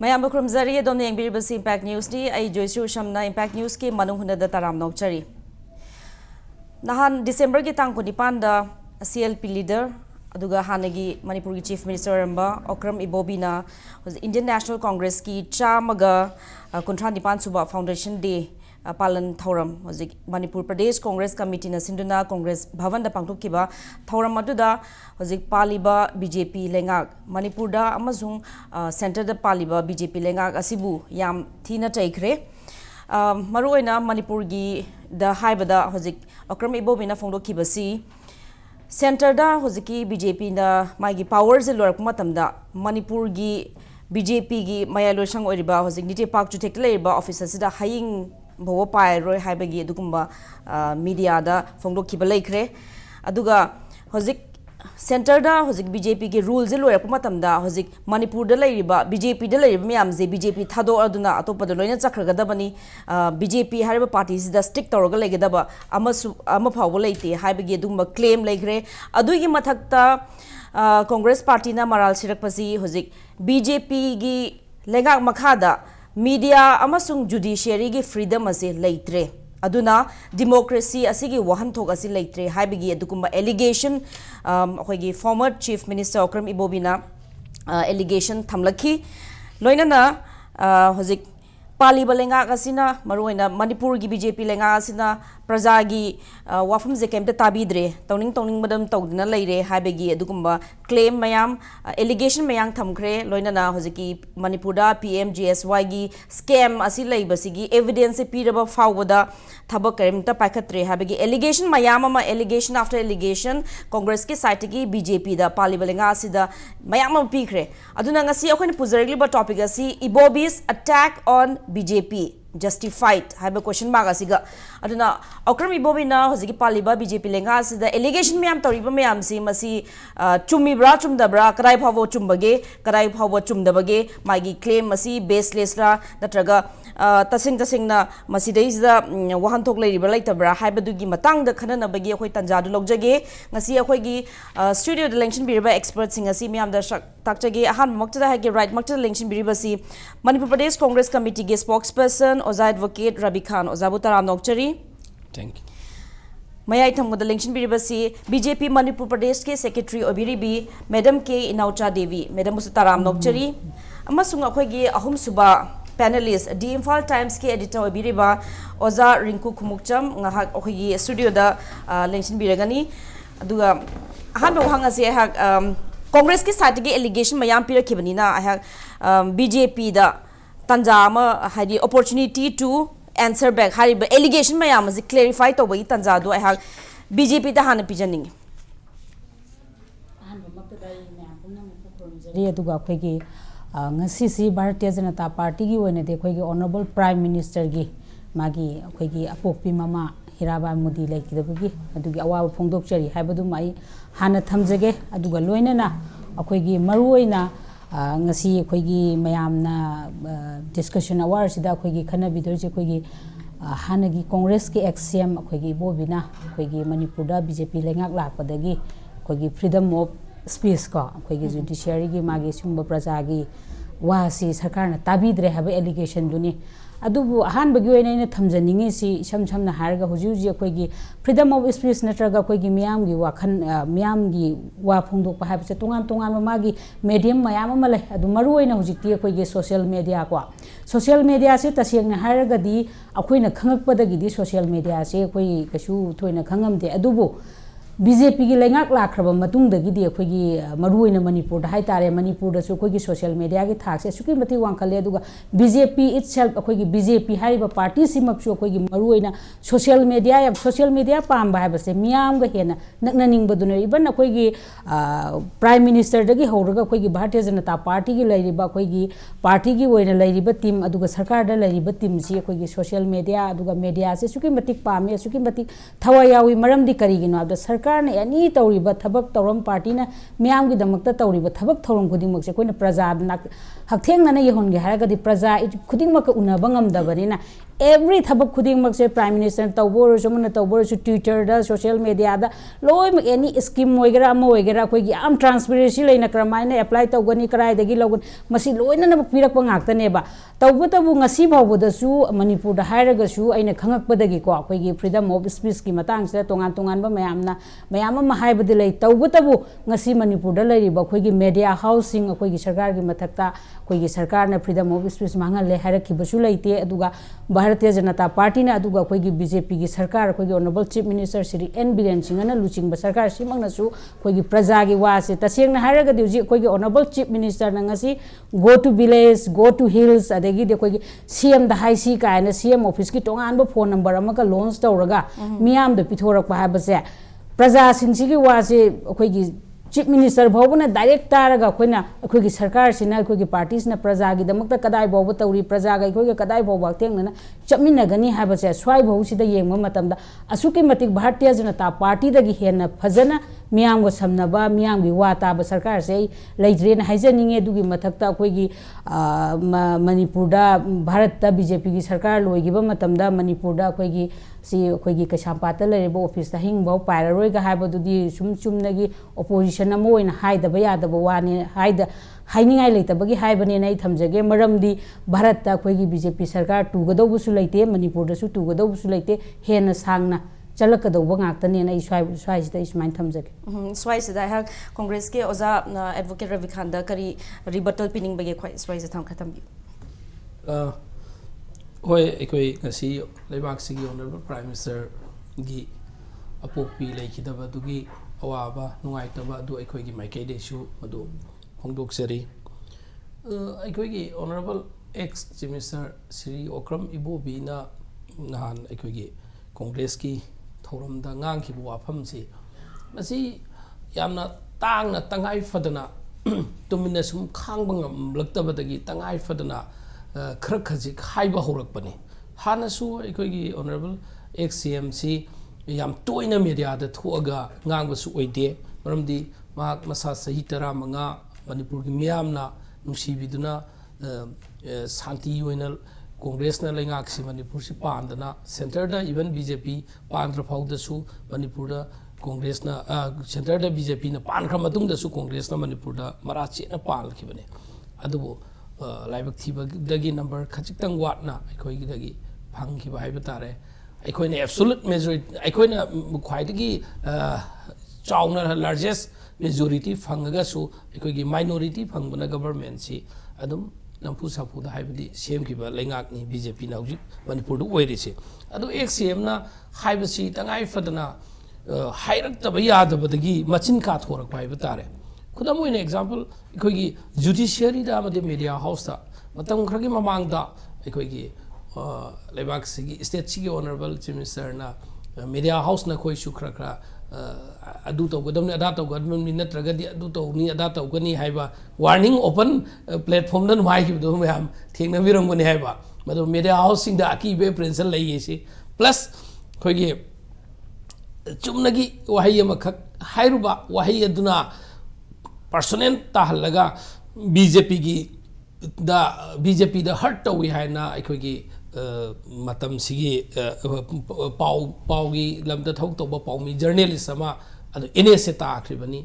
Mayam Krumzari, Dom Yangbiribus Impact News, Joyshree Usham Impact News, Manung Hutna Taram Nokchari. Nahan December Gitang Kunipanda, CLP leader, Aduga Hanagi, Manipuri Chief Minister Ramba, Okram Ibobi'S was Indian National Congress ki Chamaga Kontran Dipan Suba Foundation Day. Palan Thoram was Manipur Pradesh Congress Committee na Sinduna Congress Bhavan da Pangtukiba Thoram Maduda was Paliba BJP Lengak Manipur da Amazung Center da Paliba BJP Lengak Asibu Yam Tina Taikre Maruena Manipur gi the Haibada Hozik Okram Ibobi'S Fondo Kibasi Center da Hoziki BJP na Magi Powers Lork Matamda Manipur gi BJP gi Mayalo Shang Oriba Hozik Nite Park to take labor officers da Haying Bowo Pai Roy Haibagi Dugumba media da Fondo Kibalekre Aduga Hozik Center da Hozik BJP ki rules lo yapamatam da Hozik Manipur da laiba BJP da laiba miyamze BJP thado aduna atopa da loina chakhraga bani BJP hariba parties da stick tawraga legedaba ama phawbo leite haibagi dugumba claim legre adugi mathakta Congress party na maral sirakpasi Hozik BJP gi lengak makhada media amasung judiciary gi freedom ase leitre aduna democracy asigi wahan thok ase leitre haibigi adukumba allegation akoigi former chief minister Okram Ibobi'S allegation thamlakhi loinana hozik Paliba Lengak asina maruina Manipur gi BJP Lengak asina praja gi wafam je kemta tabidre toning madam tawdina leire haibegi adukumba claim mayam allegation mayang thamkhre loinana hojiki Manipur da PMGSY gi scam asi leibasigi evidence piraba fawada thabak kemta paikatre haibegi allegation mayam ama allegation after allegation Congress ki side gi BJP da Paliba Lengak asida mayam pikre aduna ngasi akhoi puzarigli ba topic asi Ibobi'S attack on BJP justified haiba question mark asiga aduna Okram Ibobi'S hojiki Paliba BJP Lengak asida allegation mayam toriba mayam si masi chumibra chumdabra kadai phawo chumbage kadai phawo chumdabage magi claim masi baseless ra natraga tasing na masi deisda wahan thok leiriba laitabra haibadugi matang da khana nabagi akhoi tanjadu logjage ngasi akhoi gi studio de election biriba experts sing asi mayam da takjage ahan makta hage right makta election biriba si Manipur Pradesh Congress Committee ge spokesperson Oza advocate Rabi Khan Ozabu Taram Nokchari. Thank you. Mayai tham the election biribasi BJP Manipur Pradesh ke secretary obiribi Madam K Inaocha Devi Madam Taram Nokchari amasung akhoi gi ahum suba panelist the Imphal Times ke editor obiriba Oza Rinku Khumukcham ngahak akhoi gi studio da election biragani aduga ahan rohanga se hak Congress ke side ge allegation mayam pirakibani na hak BJP da Tanjama had the opportunity to answer back. Hari allegation mayam is clarified over Tanzado. I have BJP the Hana Pijaning. Ngasi Bharatiya Janata Party when the Honorable Prime Minister gi Magi Kwegi Apopi Mama Hiraba Mudi like the Bugi, Aduga Pongdokchari, Habadu Mai Hana Tamzage, Aduga Loinana, Akwegi Maruina. Ngasi akhoi mayam na discussion hours da akhoi khana bidor je akhoi hanagi Congress ki XCM akhoi Ibobi'S akhoi Manipur da BJP lengak lakpadagi akhoi freedom of speech ko akhoi judiciary gi magi sumba praja gi wasi sarkar na tabidre haba allegation duni adubu ahan bagi oina ina thamjaningi si samna harga hujuji akhoi freedom of speech natraga akhoi miyam gi wakhan miyam gi wa phongdok pa habse tongan magi medium mayam ma lai adu maru oina hujikti akhoi social media se taseng harga di akhoi na khangak padagi di social media se akhoi kasu thoina khangamde adubu BJP ki lengak lakraba matung dagi di akhoi maruina Manipur da haitare Manipur da su akhoi social media ki thak se suki mati wangkhale aduga BJP itself akhoi BJP hariba party simak su akhoi maruina social media pamba habase miyam ga hena naknaning baduna iban akhoi prime minister dagi horaga akhoi Bharatiya Janata Party ki lairiba akhoi party ki oina lairiba team aduga sarkar da lairiba team si akhoi social media aduga media se suki mati pame suki mati thawa yawi maram di karigino abda sarkar सरकार ने any तौरीबा थबक तौरम party ना मियाम की दमकता तौरीबा थबक थौरम खुदिंगमक से कोइना प्रजा हकथेंगना यहोनगे हारगदी प्रजा खुदिंगमक उनबा ngamdabani every थबक खुदिंगमक से prime minister तौबोर समन तौबोर सु Twitter दा सोशल मीडिया दा लोय मक एनी स्कीम होइगरा अम होइगरा कोई याम ट्रांसपेरेंसी लेना क्रमाइना अप्लाई तौगनी कराइदगी लोगन मसी लोयना न पिरक पंगाक्तनेबा तौबतबु ngasi भावबदसु मणिपुर दा हाइरगसु आइना खंगकपदगी को अखोइगी फ्रीडम ऑफ स्पीच की मतंग से तोंगान तोंगान बा मयाम अमा हाइबदि लै तौबतबु ngasi मणिपुर दा लैरिबा अखोइगी मीडिया हाउसिंग अखोइगी सरकार की मथक्ता अखोइगी सरकार ने फ्रीडम ऑफ स्पीच मांगा ले हाइरखिबसु लैते अदुगा भारतीय जनता पार्टी ने अदुगा अखोइगी बीजेपी की सरकार अखोइगी honourable chief minister Shri N Biren सिंहना लुचिंग सरकार सिमंगनसु अखोइगी प्रजा की वासे तसेंगना हाइरगदि हुजि अखोइगी ऑनरेबल चीफ मिनिस्टर नंगसी go to village go to hills अदगी दे अखोइगी सीएम दा हाइसी कायना सीएम ऑफिस की तोंगान फोन नंबर अमका लॉन्च तौरगा मियाम द पिथोरक हाबसे प्रजा सिंसिगी वासे अखोइगी चीफ मिनिस्टर भावना डायरेक्ट तारगा अखोइना अखोइगी सरकार सिना अखोइगी पार्टीस ना प्रजा की दमकता कदाई भाव तौरी प्रजा गा अखोइगी कदाई भाव तेंगना चमिनगनी हाबसे स्वाई भाव सिदा येंगम मतमदा असुकी मतिक भारतीय जनता पार्टी दगी हेना फजना मियाम गो समनबा मियाम की वा ताब सरकार से लेद्रेन हाइजनिंगे दुगी मथक्ता अखोइगी मणिपुर दा भारत दा बीजेपी की सरकार लोइगिबा मतमदा मणिपुर दा अखोइगी सी अखोइगी कसामपात लेरेबो ऑफिस दा हिंग भाव पायररोय गा हाबदुदी सुम चुमनगी ओपोजिशन अमो ओइन हाइदबा यादबा वाने हाइद हाइनिंगाई लेतबगी हाइबने नै थमजगे मरमदी भारत दा अखोइगी बीजेपी सरकार टुगदौबसु लेते मणिपुर दसु टुगदौबसु लेते हेना सांगना चलकदौबा ngaktane na swai sida ismain thamjage swai sida ha congress ke oza advocate Ravi Khanda kari rebuttal pining bage khoi swai se tham khatam bi hoi ekoi ngasi leibak sigi honorable prime minister gi apokpi leikidaba dugi awaba nungaitaba adu ekoi gi maikei desu adu hongdoksari ekoi gi honorable ex chief minister Sri Okram Ibobi na nahan ekoi gi congress ki थौरमदा ngang wafam si masi yamna tangna tangai fadana tumina sum khangba ngamlaktabadagi tangai fadana khrak khaji khaiba horakpani hanasu ekoigi honorable ex CMC yam toina media da thuaga ngangba su oide maramdi mahak masa sahi tara manga manipur gi miyamna nungsibiduna santi oinal Congress na lengak si Manipur si pandana center da even BJP pandra phau da su Manipur da Congress na center da BJP na pan kham matung da su Congress na Manipur da marachi na pal khibane adubo laibak thiba dagi number khachik tang wat na aikoi gi dagi phang khiba hai batare aikoi na absolute majority aikoi na khwai dagi chauna largest majority phangaga su aikoi gi minority phangbana government si adum nampu sapu da haibadi sem ki ba lengak ni BJP na hujik Manipur du oire se adu ek CM na haibasi tangai fadana hairak ta ba yada badagi machin ka thorak bai batare khudam oine example ikoi gi judiciary da amade media house ta matam khragi mamang da ikoi gi lebak sigi state chi honorable chief minister na media house na khoi su khra khra adu to godam ne ada to godam ni natraga di adu to ni ada to gani haiba warning open platform dan mai ki do ham thengna biram gani haiba madu media housing da aki be principal lai ese plus khoi ge chumnagi wahi ma khak hairuba wahi aduna personnel ta halaga BJP da hurt to wi haina khoi ge matam sigi pau gi lamda thok to ba pau mi journalist sama adu NSA ta akhribani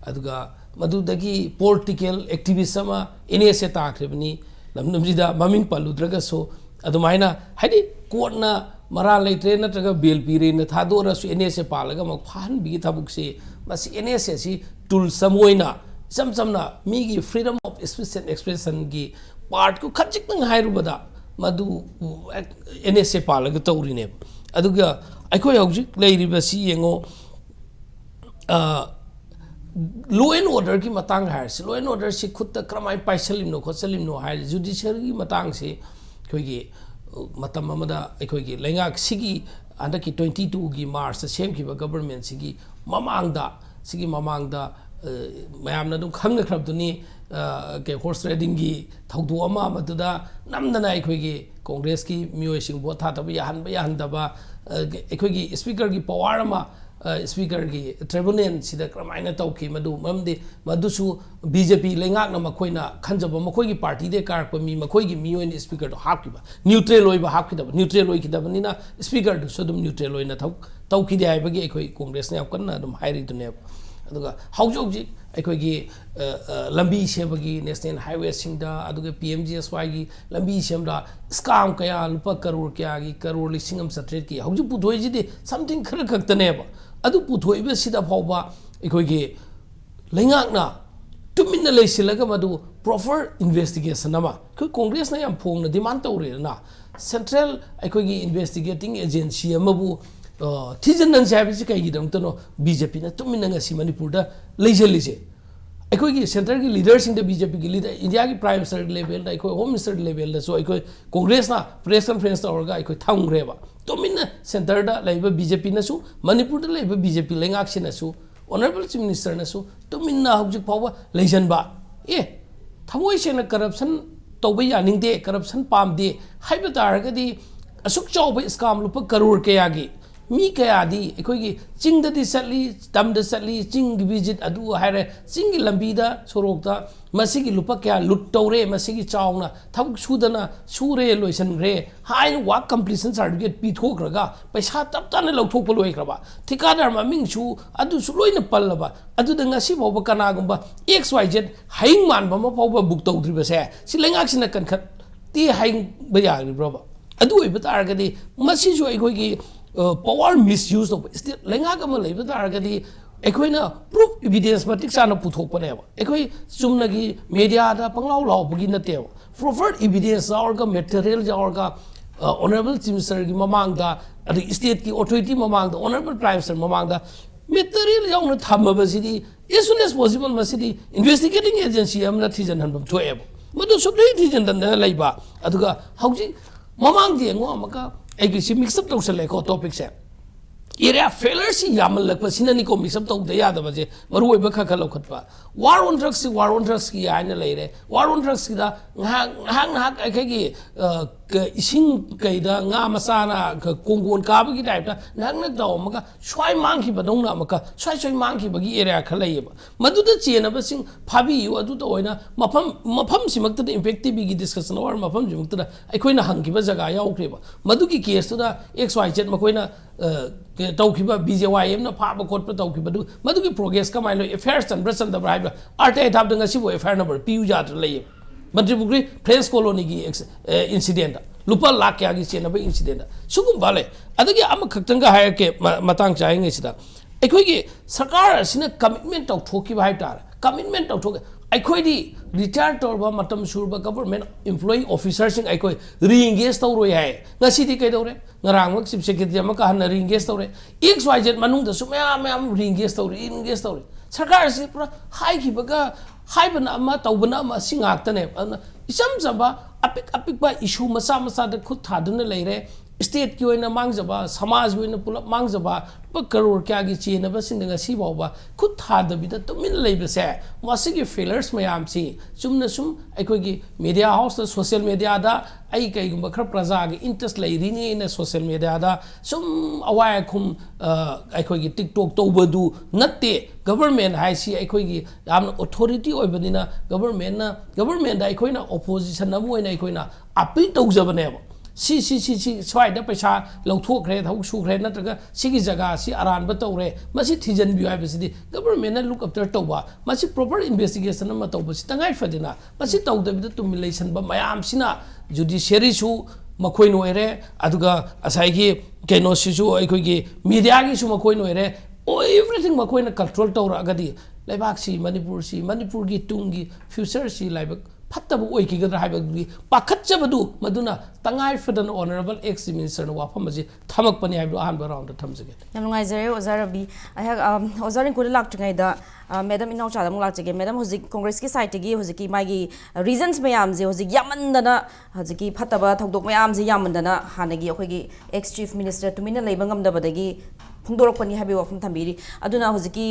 aduga madudagi political activist sama NSA ta akhribani lamnamjida maming paludraga so adumaina haidi court na mara leitre natraga bail pire na thadora su NSA palaga mak phan bi thabuk se masi NSA si tool samoina samna mi gi freedom of speech and expression gi part ko khajik nang hairubada madu NSA palaga taurine aduga aikoi hojik leiribasi yengo law and order ki matang hai law and order si khutta kramai paisalimno khosalimno hai judiciary ki matang se khoi gi matam amada aikoi gi lengak sigi anda ki 22 gi March sem ki government sigi mamangda mayamna dum khang khrabduni ke horse riding gi thaudu ama maduda namdana aikoi gi Congress ki miyoi sing bo tha tabi yahan ba da ba aikoi gi speaker gi power ama speaker की tribunal सिदा क्रमाइना तौकी मदुमदे मदुसु BJP लेंगाकना मखोइना खंजब मखोइगी party दे कारप मी मखोइगी मियोइन speaker तो हाकिबा neutral ओइबा हाकिदब neutral ओइकिदबनिना speaker दु सदुम neutral ओइना तौकी दे हाइबगी अखोइ कांग्रेस ने अपकन दम हाइरिदुने अदुगा हौजौजी अखोइगी लंबी सेबगी national highway सिंगदा अदुगा PMGSY की लंबी सेमदा scam कया लुपा करोड़ क्या की करोड़ लिसिंगम सट्रेट की हौजु पुथोइजिदि समथिंग खर खक्तनेबा अदु पुथोइबे सिदा फावबा अखोइगी लेंगाकना तुमिन्ना लेसिलगा मदु प्रॉपर इन्वेस्टिगेशन अमा कोई कांग्रेस ने याम फोंगना डिमांड तौरेना सेंट्रल अखोइगी इन्वेस्टिगेटिंग एजेंसी अमबु थिजन साइबसी कईगिदमतनो बीजेपी ने तुमिन्ना मणिपुर लेजलिसे अखोइगी सेंटर की लीडरसिंग बीजेपी की लीडर इंडिया की prime minister level home minister level Congress press conference तौर थम्रेब तुमिन्ना सेंटर बीजेपी मणिपुर बीजेपी लेंगाक्सीनसु ऑनरेबल चीफ मिनिस्टर तुमिन्ना हौजिक फाव लेजनबा ए थमोई सेंगना करप्शन तौब यानिंगदे करप्शन पामदे हाइब तारगदी असुक चौब स्काम लुप करोड़ कयागी मी कयादी अखोइगी चिंगददी चली तमद चली चिंग विजिट अदु हारे चिंग लंबीदा सोरोकता मसिगी लुप क्या लुट तौरे मसिगी चावना थबक सुदना सुरे लोइसनग्रे हाइन वाक कंप्लीशन सर्टिफिकेट पीथोक्रगा पैसा तपताना लौथोक लोइख्रबा ठिकादार ममिंगसु अदुसु लोइना पल्लबा अदुदा ngasi फावबा कनागुंबा XYZ हाइंग मानबा म फावबा बुक तौद्रिबसे सि लेंगाक्सिना कनखत ती हाइंग बयाग्रिब्रबा अदु ओइबा तारगदी मसिसु अखोइगी पावर मिसयूज ऑफ स्टेट लेंगागम लेब तारगदी अखोइना प्रूफ एविडेंस मतिक साना पुथोकपनेबा अखोइ चुमनगी मीडिया दा पंगलाव लावबगी नतेबा प्रॉपर एविडेंस जावरगा मटेरियल जावरगा ऑनरेबल चीफ मिनिस्टर की ममांगदा अदि स्टेट की अथॉरिटी ममांगदा ऑनरेबल प्राइम मिनिस्टर ममांगदा मटेरियल जावना थमबसिदी एज सून एज पॉसिबल मसिदी इन्वेस्टिगेटिंग एजेंसी अमना थिजन हनबम थोएबा मदु सुबले थिजन दन लेबा अदुगा हौजि ममांग देंगो अमका ऐसी मिक्सअप तौसलेको टॉपिक से एरिया फेलर से यामलको मिक्सअप तौद यादबजे मरुब खा लौखत्पा वार ऑन ड्रग्स की आने लेरे वार ऑन ड्रग्स की इसिंग कईदा nga masana kongon kabagi type nang daw maka swai mangki badongna maka swai mangki bagi area khalayeba maduda chena basing phabi yu adu to oina mafam simakta impact bi gi discussion or mafam jimukta aikoina hangkiba jaga yaukreba madugi case to da XYZ makoina taukiba BJYM na phaba khotpa taukiba du madugi progress ka mailo affairs chandra chandra braiba RTI thab danga sibo affair number PU jat layeba Manipuri French colony की incident लुपा lakh क्या की chain अब incident सुगुम वाले अदगी आम खक्तंगा है के मतंग चाहेंगे इसी तरह एक की सरकार ऐसी कमिटमेंट आउट हो की भाई टार कमिटमेंट आउट हो गए एक दी रिटायर तौर पर मतम शुरू गवर्नमेंट एम्प्लॉई ऑफिसर सिंह एक रीएंगेज तौर है नसी दी कई दौरे ngaraang chip secretary ama ka hana ring-guest tore XYZ manung da su maya ring-guest tore sarkar si pura hai ki baga hai bana ama taubana ama singak tane isam jaba apik ba issue masa da khud thaduna leire state ki oina mangjaba samaj ki oina pulap mangjaba crore kya gi chena ba sing nga si bawa khud thada bi da tumin leibe se wasi ki failures mayam si chumna sum aikoi gi media house da social media da ai kai gumba khar praja gi interest lei ri ni na social media da sum awai khum aikoi gi TikTok to badu natte government hai si aikoi gi yam authority oi banina government da aikoi na opposition na moi na aikoi na appeal tawjabane ba si swai da paisa lauthokre thau sukre natraga sigi jaga si aran ba tawre masi thijan bi hai basi government na look after tawba masi proper investigation ma tawba si tangai fadina masi tawda bi tumilation ba mayam sina judiciary su makhoi noire aduga asai gi keno si su aikoi gi media gi su makhoi noire everything makhoi na control tawra agadi laibak si manipur gi tungi future si laibak फत्तब ओइकिगद्रा हाइबगी पाखच्चबदु मदुना तंगाई फदन honourable ex minister वाफम जे थमकपनि हाइबो आहान राउंड थमजगे नमगाइजरे ओजार रबी आई ओजार इनकुल लाक्टगाइदा मैडम इनाउचा दम लाक्चगे मैडम हुजिक कांग्रेस की साइड गी हुजिकी मागी रीजंस मयाम जे हुजिक यामन्दना हुजिकी फत्तब थौदोक मयाम जे यामन्दना हानगी अखोगी एक्स चीफ मिनिस्टर तुमिना लेबंगम दबदगी ꯐꯣꯡꯗꯣꯔꯛꯄꯅꯤ ꯍꯥꯏꯕꯒꯤ ꯋꯥꯐꯝ ꯊꯝꯕꯤꯔꯤ ꯑꯗꯨꯅ ꯍꯧꯖꯤꯛꯀꯤ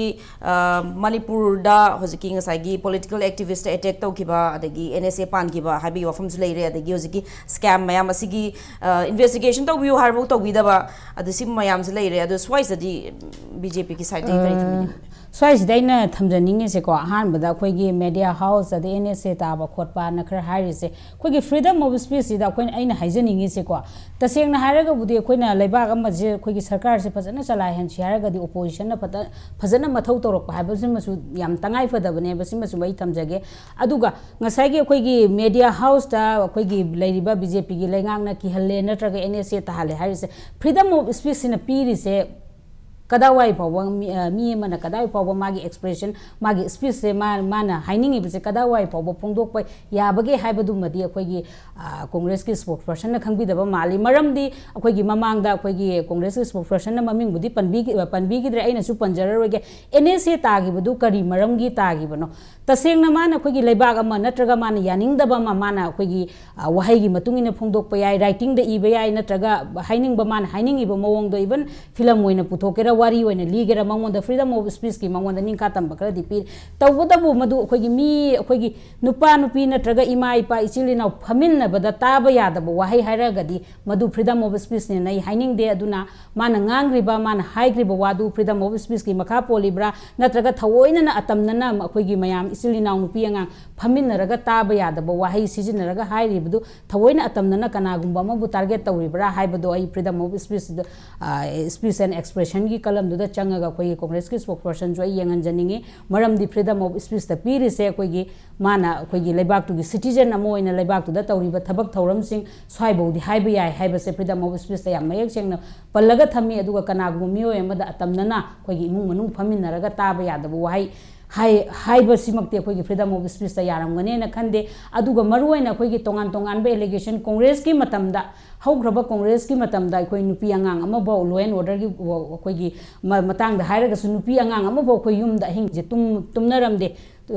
ꯃꯅꯤꯄꯨꯔꯗ ꯍꯧꯖꯤꯛꯀꯤ ꯉꯁꯥꯏꯒꯤ ꯄꯣꯂꯤꯇꯤꯀꯦꯜ ꯑꯦꯛꯇꯤꯚꯤꯁꯇ ꯑꯦꯇꯦꯛ ꯇꯧꯈꯤꯕ ꯑꯗꯒꯤ NSA ꯄꯥꯟꯈꯤꯕ ꯍꯥꯏꯕꯒꯤ ꯋꯥꯐꯝꯁꯨ ꯂꯩꯔꯦ ꯑꯗꯒꯤ ꯍꯧꯖꯤꯛꯀꯤ ꯁ꯭ꯀꯦꯝ ꯃꯌꯥꯝ ꯑꯁꯤꯒꯤ ꯏꯟꯚꯦꯁꯇꯤꯒꯦꯁꯟ ꯇꯧꯕꯤꯌꯨ ꯍꯥꯏꯔꯐꯥꯎ ꯇꯧꯕꯤꯗꯕ ꯑꯗꯨ ꯁꯤ ꯃꯌꯥꯝꯁꯨ ꯂꯩꯔꯦ ꯑꯗꯨ ꯁ꯭ꯋꯥꯏꯁꯤꯗꯤ BJPꯒꯤ ꯁꯥꯏꯠꯇꯒꯤ ꯀꯔꯤ ꯊꯝꯕꯤꯅꯤꯡꯕꯒꯦ ꯁ꯭ꯋꯥꯏꯁꯤꯗ ꯑꯩꯅ ꯊꯝꯖꯅꯤꯡꯉꯤꯁꯦꯀꯣ ꯑꯍꯥꯟꯕꯗ ꯑꯩꯈꯣꯏꯒꯤ ꯃꯦꯗꯤꯌꯥ ꯍꯥꯎꯁ ꯑꯗꯩ NSA ꯇꯥꯕ ꯈꯣꯠꯄꯅ ꯈꯔ ꯍꯥꯏꯔꯤꯁꯦ ꯑꯩꯈꯣꯏꯒꯤ ꯐ꯭रीडम ꯑꯣꯐ ꯁ꯭ꯄꯤꯆꯁꯤꯗ ꯑꯩꯅ ꯍꯥꯏꯖꯅꯤꯡꯉꯤꯁꯦꯀꯣ ꯇꯁꯦꯡꯅ ꯍꯥꯏꯔꯒꯕꯨꯗꯤ ꯑꯩꯈꯣꯏꯅ ꯂꯩꯕꯥꯛ ꯑꯃꯁꯦ ꯑꯩꯈꯣꯏꯒꯤ ꯁꯔꯀꯥꯔꯁꯦ ꯐꯖꯅ ꯆꯂꯥꯏꯍꯟꯁꯤ ꯍꯥꯏꯔꯒꯗꯤ ꯑꯣꯄꯣꯖꯤꯁꯟꯅ ꯐꯖꯅ ꯃꯊꯧ ꯇꯧꯔꯛꯄ ꯍꯥꯏꯕꯁꯤꯃꯁꯨ ꯌꯥꯝ ꯇꯉꯥꯏ ꯐꯗꯕꯅꯦꯕ ꯁꯤꯃꯁꯨ ꯑꯩ ꯊꯝꯖꯒꯦ ꯑꯗꯨꯒ ꯉꯁꯥꯏꯒꯤ ꯑꯩꯈꯣꯏꯒꯤ ꯃꯦꯗꯤꯌꯥ ꯍꯥꯎꯁꯇ ꯑꯩꯈꯣꯏꯒꯤ ꯂꯩꯔꯤꯕ BJPꯒꯤ ꯂꯩꯉꯥꯛꯅ ꯀꯤꯍꯜꯂꯦ ꯅꯠꯇ꯭ꯔꯒ NSA ꯇꯥꯍꯜꯂꯦ ꯍꯥꯏꯔꯤꯁꯦ ꯐ꯭रीडम ꯑꯣꯐ ꯁ꯭ꯄꯤꯆꯁꯤꯅ ꯄꯤꯔꯤꯁꯦ कदावाई फाव मी मन कदावाई फाव मागी एक्सप्रेशन मागी स्पीच से माना हाइनिंगिबसे कदावाई फाव फोंदोकप याबगे हाइबदुमदि अखोगी कांग्रेस की स्पोक्सपर्सन न खंगबिदब माली मरमदि अखोगी ममांगदा अखोगी कांग्रेस की स्पोक्सपर्सन न ममिंगबुदि पनबिगिद्रे अइनसु पनजररोगे NSA तागिबदु करी मरमगी तागिबनो तसेंगना माना अखोगी लेबाग अमा नत्रगा माना यानिंगदब माना अखोगी वहाईगी मतुंगिना फोंदोकप याय राइटिंग द इबे याय नत्रगा हाइनिंगब माना हाइनिंगिब मवोंगदो इवन फिल्म ओइना पुथोकेरा वारी ओइना लीगेरा मंगोंदा फ्रीडम ऑफ स्पीच की मंगोंदा निंका तंबा खरदि पि तवबदबु मदु अखोगी मी अखोगी नुपा नुपी नत्रगा इमा इपा इचिलिना फमिन्नबदा ताबा यादब वहाई हाइरगदि मदु फ्रीडम ऑफ स्पीच ने नै हाइनिंग दे अदुना माना ngangribा माना हाइग्रिबा वादु फ्रीडम ऑफ स्पीच की मखा पोलिब्रा नत्रगा थवोइना अतमनना अखोगी मयाम इचिलिना नुपी अंगां फमिन्नरगा ताबा यादब वहाई सिजिनरगा हाइरिबदु थवोइना अतमनना कनागुंबा मबु टारगेट तौरिब्रा हाइबदो आई freedom of speech speech and expression की कलम दुदा चंगा अखोगी कांग्रेस की स्पोक्सपर्सन जो यंगनजनिंगे मरमदि फ्रीडम ऑफ स्पीच द पीरिसे अखोगी माना अखोगी लेबाक तुगी सिटीजन अमो ओइना लेबाक तुदा तौरिबा थबक थौरमसिंग स्वाइबौदि हाइबा याय हाइबसे फ्रीडम ऑफ स्पीच द याम मयक सेंगना पल्लगा थमी अदुगा कनागुम मियोय अमदा अतमनना अखोगी इमुंग मनुंग फमिन्नरगा ताबा यादब वहाई हाइबसिमक्ति अखोगी फ्रीडम ऑफ स्पीच द यारमगनेना खंदे अदुगा मरुओइना अखोगी तोंगान तोंगान बे एलिगेशन कांग्रेस की मतमदा हौग्रबा कांग्रेस की मतमदा अखोई नुपी अंगांग अमबो लॉ एंड ऑर्डर की अखोगी मतंग हाइरगसु नुपी अंगांग अमबो अखोई युमदा हिंगजे तुमनरमदे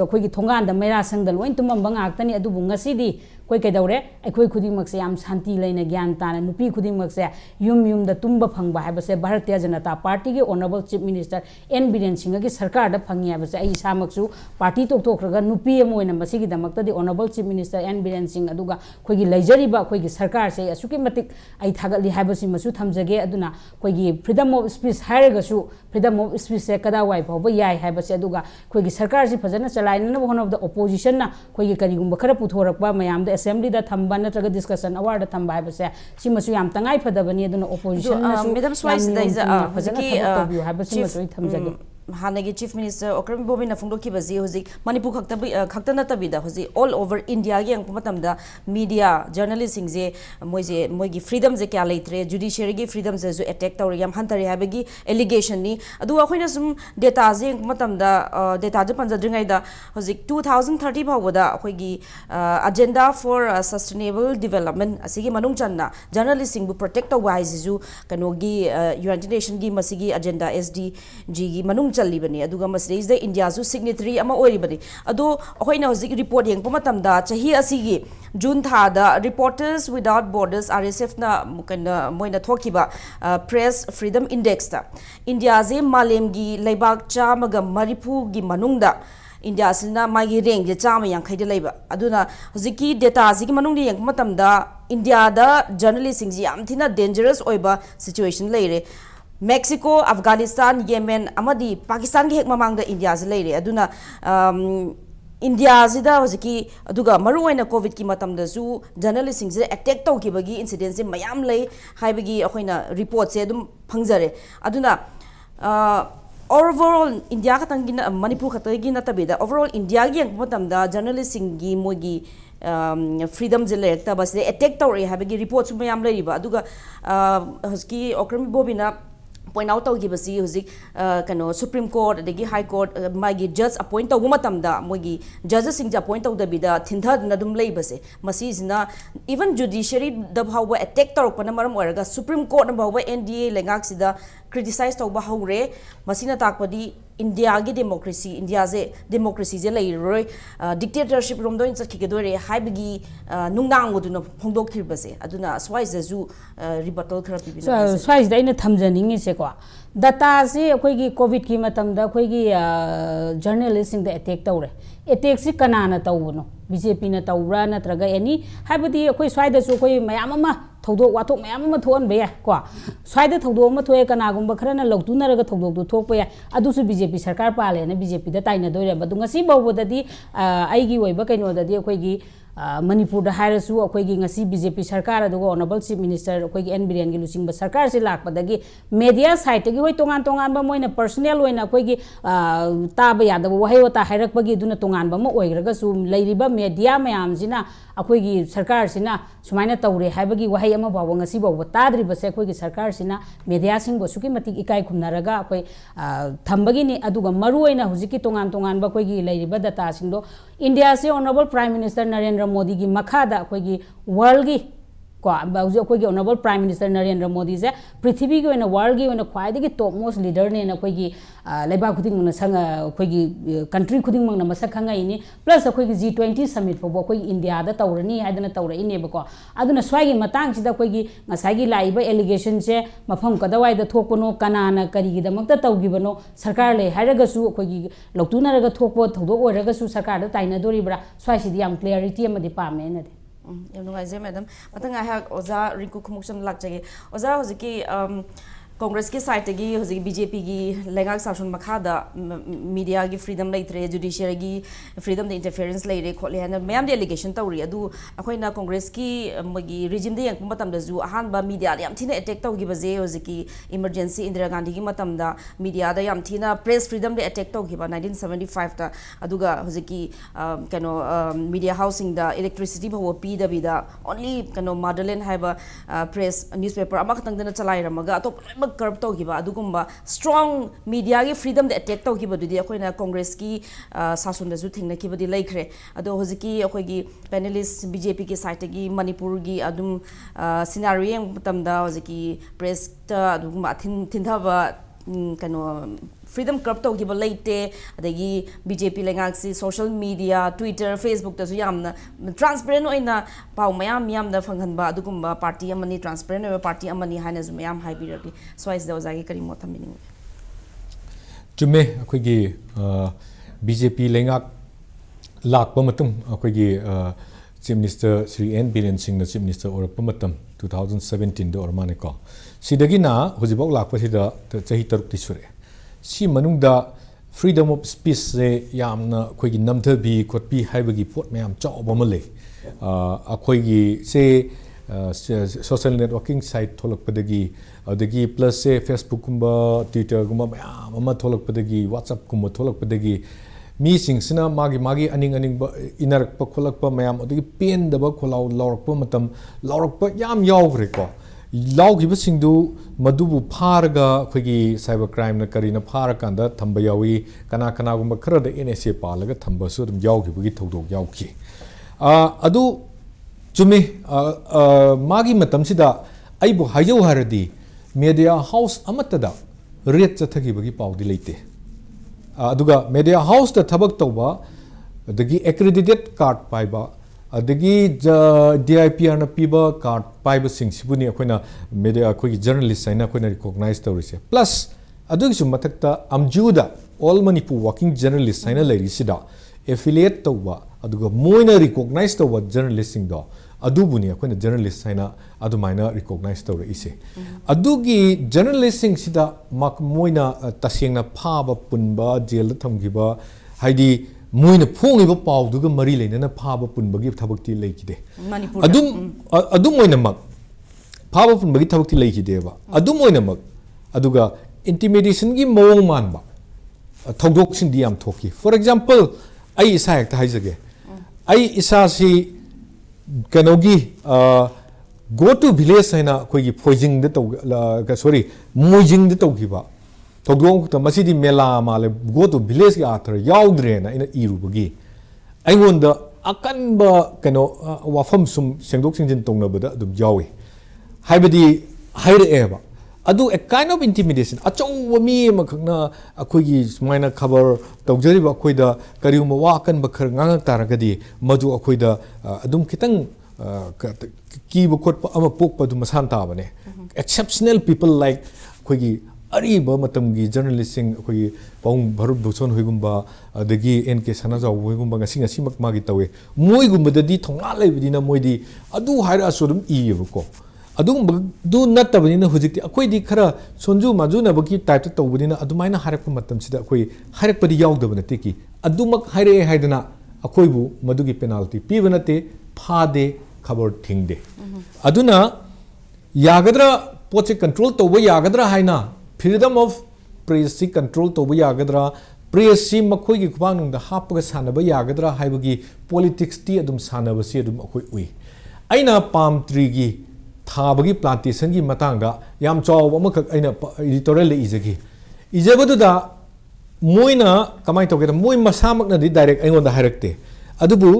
अखोगी थोंगान द मैरासंग द लोइन तुमंबा ngakतनी अदुबु ngasidi कोई कदौरे अखोई खुदिमक्से याम शांति लेना ज्ञान ताना नुपी खुदिमक्से युम युम द तुंबा फंगबा हाबसे भारतीय जनता पार्टी के honourable chief minister N Biren Singh की सरकार द फंगी हाबसे आई सामक्सु पार्टी तोकथोखरगा नुपी अम ओइना मसिगी दमक्तदि honourable chief minister N Biren Singh अदुगा खोगी लैजरिबा खोगी सरकार से असुकी मतिक आई थागली हाबसि मसु थमजगे अदुना खोगी फ्रीडम ऑफ स्पीच हायरगसु फ्रीडम ऑफ स्पीच से कदावाई फावबा याय हाबसे अदुगा खोगी सरकार से फजना चलाइनना वन ऑफ द ऑपोजिशन ना खोगी करिगुंबा खरा पुथोरकबा मयाम द असेंबली दा थंबा नत्रगा डिस्कशन अवार्ड थंबा हाबसे सिमसु याम तंगाई फदबनी अदुना ऑपोजिशन नसु मैडम स्वाइस दैज फजना तौबियो हाबसि मसु थमजगे हानगी चीफ मिनिस्टर ओक्रम बोबिना फुंगदोखिबजी होजिक मणिपुर खक्ता नतबिदा होजि ऑल ओवर इंडिया गे अंग मतमदा मीडिया जर्नलिस्ट सिंजे मोइगी फ्रीडम जे क्या लेत्रे जुडिशियरी गी फ्रीडम जे जो अटैक तौर याम हंतरे हाबगी एलिगेशन नि अदु अखोइना सुम डेटा जे मतमदा डेटा जे पंजद्रिंगाइदा होजिक 2030 फावबदा अखोइगी एजेंडा फॉर सस्टेनेबल डेवलपमेंट असिगी मनुंग चन्ना जर्नलिस्ट सिंगबु प्रोटेक्ट तौबा हाइजिजु कनोगी यूनाइटेड नेशन गी मसिगी एजेंडा SDG गी मनुंग चल्लीबनी अदुगा मसरीज इंडिया सिग्नेटरी अदो अखोइना हजिक रिपोर्ट येंगप मतमदा चाही असिगी जून थादा रिपोर्टर्स विदाउट बॉर्डर्स RSF ना मोइना थोकिबा प्रेस फ्रीडम इंडेक्स ता इंडिया जे मालेमगी लेबाक चामगा मरिफु गी मनुंगदा इंडिया सिना मागी रेंग जे चाम यांखैदे लेबा अदुना हजिकी डेटा सिगी मनुंगदे येंगप मतमदा इंडिया दा जर्नलिस्ट सिंग याम थिना डेंजरस ओइबा सिचुएशन लेरे मेक्सिको अफगानिस्तान येमेन अमदी पाकिस्तान के हेक ममांग इंडिया से लेरे अदुना इंडिया सिदा हजिकी अदुगा मरु ओइना कोविड की मतमदसु जर्नलिस्ट सिंग से अटैक तौखिबगी इंसिडेंट से मयाम लै हाइबगी अखोइना रिपोर्ट से अदुम फंगजरे अदुना ओवरऑल इंडिया खतंगी मणिपुर खतगी नतबेदा ओवरऑल इंडिया गी मतमदा जर्नलिस्ट सिंग गी मोगी फ्रीडम जे लेरतबा से अटैक तौरे हाइबगी रिपोर्ट मयाम लैरिबा अदुगा हजिकी ओक्रम बोबिना point out tawgibasi huzik kano supreme court adegi high court magi judge appoint tawbu matamda mogi judges sing appoint tawdabida thindhad na dum leibase masi sina even judiciary da bhawa attack tawrokpana maram oiraga supreme court na bhawa NDA lengak sida criticize tawba haure masina takpadi India की democracy India से democracy जे लई रोय dictatorship रोम दोइन चखि के दोरे हाइबगी नुंगनांग गुदुना फोंदोक खिरबसे अदुना स्वाइस जु rebuttal खरा पिबिना स्वाइस दैना थमजनिंग से को data से अखोगी कोविड की मतम दा अखोगी जर्नलिस्ट सिंग दा अटैक तौरे अटैक से कनाना तौबनो बीजेपी ना तौरा नत्रगा एनी हाइबदी अखोई स्वाइदा सु अखोई मयाम अमा थौदोक वाथोक मयाम अमा थोन बे को स्वाइदा थौदोक अमा थोए कनागुंबा खरना लौतुनरगा थौदोक दु थोक बे अदुसु बीजेपी सरकार पाले ना बीजेपी दा ताइना दोरे बदु ngasi बावबददी आइगी ओइबा कैनोददी अखोगी Manipur da hairasu akhoi ngasi BJP sarkar adugo honorable chief minister akhoi N Biren gi lusing ba sarkar se lakpadagi media site gi hoi tongan tongan ba moina personal oina akhoi gi ta ba yada wahai wata hairak pagi duna tongan ba ma oigraga su leiriba media mayam sina akhoi gi sarkar sina sumaina tawre haibagi wahai ama bawa ngasi bawa tadri ba se akhoi gi sarkar sina media sing bo suki matik ikai khumnaraga akhoi thambagi ni aduga maru oina hujiki tongan tongan ba akhoi gi leiriba data sing do India se honorable prime minister Narendra Modi की मखादा अखोगी world की को बाउजी अखोगी honourable prime minister Narendra Modi से पृथ्वी की world की ख्वाई की टॉप मोस्ट लीडर ने अखोगी लेबा खुदिंग संग अखोगी कंट्री खुदिंग मंग मसक खंगाइनी प्लस अखोगी G20 समिट फबो अखोगी इंडिया दा तौरनी हाइदना तौरइनेबको अदुना स्वाइगी मतंग सिदा अखोगी ngसाइगी लाइबा एलिगेशन से मफम कदवाइदा थोकनो कनाना करिगिदमक्ता तौगिबनो सरकार ले हाइरगसु अखोगी लौतुनरगा थोकपो थौदोक ओइरगसु सरकार दा ताइना दोरिब्रा स्वाइसिदी याम क्लियरिटी अमदि पामे नदि मैडम मतंग ओजा रिंकू खुमुक्चम लाक्चगे ओजा होजिकी कांग्रेस की साइड की होजिकी बीजेपी की लेंगाक सासन मखादा मीडिया की फ्रीडम लेत्रे जुडिशियरी की फ्रीडम द इंटरफेरेंस लेरे खोले हन मैम द एलिगेशन तौरी अदु अखोइना कांग्रेस की मगी रिजिम द यंग मतम द जु अहान बा मीडिया याम थिना अटैक तौगी बजे होजिकी इमरजेंसी इंदिरा गांधी की मतम the media the yam Thina press freedom the attack तौगी बा 1975 ता अदुगा होजिकी कनो मीडिया हाउसिंग द इलेक्ट्रिसिटी भव P the be the only कनो मॉडलन हाइबा प्रेस न्यूज़पेपर अमा खतंग दना चलाई रमगा अतोप कर्व तौगिबा अदुगुम्बा स्ट्रॉन्ग मीडिया की फ्रीडम द अटैक तौगिबदुदी अखोइना कांग्रेस की सासुनदसु थिंगनखिबदि लेखरे अदो होजिकी अखोइगी पैनलिस्ट बीजेपी की साइड की मणिपुर की अदुम सिनारियो यंग मतमदा होजिकी प्रेस ता अदुगुम्बा थिंथाबा कनो फ्रीडम कर्व तौगिबा लेते अदगी बीजेपी लेंगाक्सी सोशल मीडिया ट्विटर फेसबुक तसु यामना ट्रांसपेरेंट ओइना पाउ मयाम यामना फंगहनबा अदुगुम्बा पार्टी अमनी ट्रांसपेरेंट ओइबा पार्टी अमनी हाइना जु मयाम हाइबिरबी स्वाइस दवजागी करी मोथमिनिंग जुमे अखोगी बीजेपी लेंगाक लाकपा मतम अखोगी chief minister Shri N Biren Singh chief minister ओरपा मतम 2017 दो ओरमाने को सिदगिना हुजिबाव लाकपा सिदा चही 3 सुरे सी मनुंगदा फ्रीडम ऑफ स्पीच से यामना अखोगी नमथबी खोटपी हाइबगी पोट मयाम चाव बमले अखोगी से सोशल नेटवर्किंग साइट थोलकपदगी अदगी प्लस से फेसबुक कुंबा ट्विटर कुंबा मयाम अमा थोलकपदगी व्हाट्सएप कुंबा थोलकपदगी मी सिंगसिना मागी मागी अनिंग अनिंग इनरकप खोलकप मयाम अदगी पेंदब खोलाव लौरकप मतम लौरकप याम यावग्रे को लाउगिब सिंगदु मदुबु फारगा अखोगी साइबर क्राइम न करिना फारकांदा थंबा यावी कना कना गुंबा खरद एनएसए पालगा थंबा सु दम यावगिबगी थौदोक यावखि अदु चुमे मागी मतम सिदा आइबु हाइजौ हारदी मीडिया हाउस अमतदा रेट चथगिबगी पाउदी लेते अदुगा मीडिया हाउस दा थबक तौबा अदगी एक्रेडिटेड कार्ड पाइबा अदगी DIPR न पीबा कार्ड पाइबा सिंगसिबुनी अखोइना मीडिया अखोगी जर्नलिस्ट आइना अखोइना रिकॉग्नाइज तौरिसे प्लस अदुगिसु मथक्ता अमजुदा ऑल मणिपुर वर्किंग जर्नलिस्ट आइना लेरिसिदा एफिलिएट तौबा अदुगा मोइना रिकॉग्नाइज तौबा जर्नलिस्ट सिंगदो अदुबुनी अखोइना जर्नलिस्ट आइना अदुमाइना रिकॉग्नाइज तौरिसे अदुगी जर्नलिस्ट सिंगसिदा मोइना तसेंगना फाबा पुनबा जेल थमगिबा हाइदी मोइना फोंगिबा पाउदुगा मरी लेना फाबा पुनबगी थबक्ति लेखिदे अदुम मोइनामक फाबा पुनबगी थबक्ति लेखिदेबा अदुम मोइनामक अदुगा इंटिमिडेशन की मवंग मानबा थौदोकसिन दियाम थोकी फॉर एग्जांपल आई इसा हेक्ता हाइजगे आई इसा सी कनोगी गो टू विलेज है अखोगी फोइजिंग द सॉरी मोइजिंग द तौगिबा थौदोंग त मसिदी मेला माले गो टू विलेज की आथर याउद्रेना इन इरुबगी अइगोंद अकनब कनो वाफम सुम सेंदोक सिंजिन तोंगनबदा दुम यावे हाइबदी हाइरेएबा adu a kind of intimidation achau mi ma khakna akhoi gi sumaina khabar tawjari ba akhoi da kari ma wa kan ba khar ngang taragadi madu akhoi da adum kitang ki ba khot pa ama pok pa du masan ta bane exceptional people like akhoi gi ari ba matam gi journalist sing akhoi gi paung bharut bhuson hoigumba adagi NK sanajaw hoigumba ngasi ngasi mak ma gi tawe moi gumba da di thonga leibidina moi di adu haira asudum I ko adu natabani hujikti akhoi di khara sonju maju na baki type to tawbani adu maina harak matam sida akhoi harak padi yaudabana te ki adumak haire haidana akhoi bu madugi penalty pibanate phade khabar thingde aduna yagadra poche control tawba yagadra haina freedom of press si control tawba yagadra press si makhoi gi khubang da hapga sanaba yagadra haibagi politics ti adum sanaba si adum akhoi ui aina palm tree gi थाबगी plantation की मतंगा याम चाव अमखक अइना editorial इजगी इजबदुदा Moina कमाय तोगे मोइ मसामकना दि direct अइंगोंदा हायरक्ते अदुबु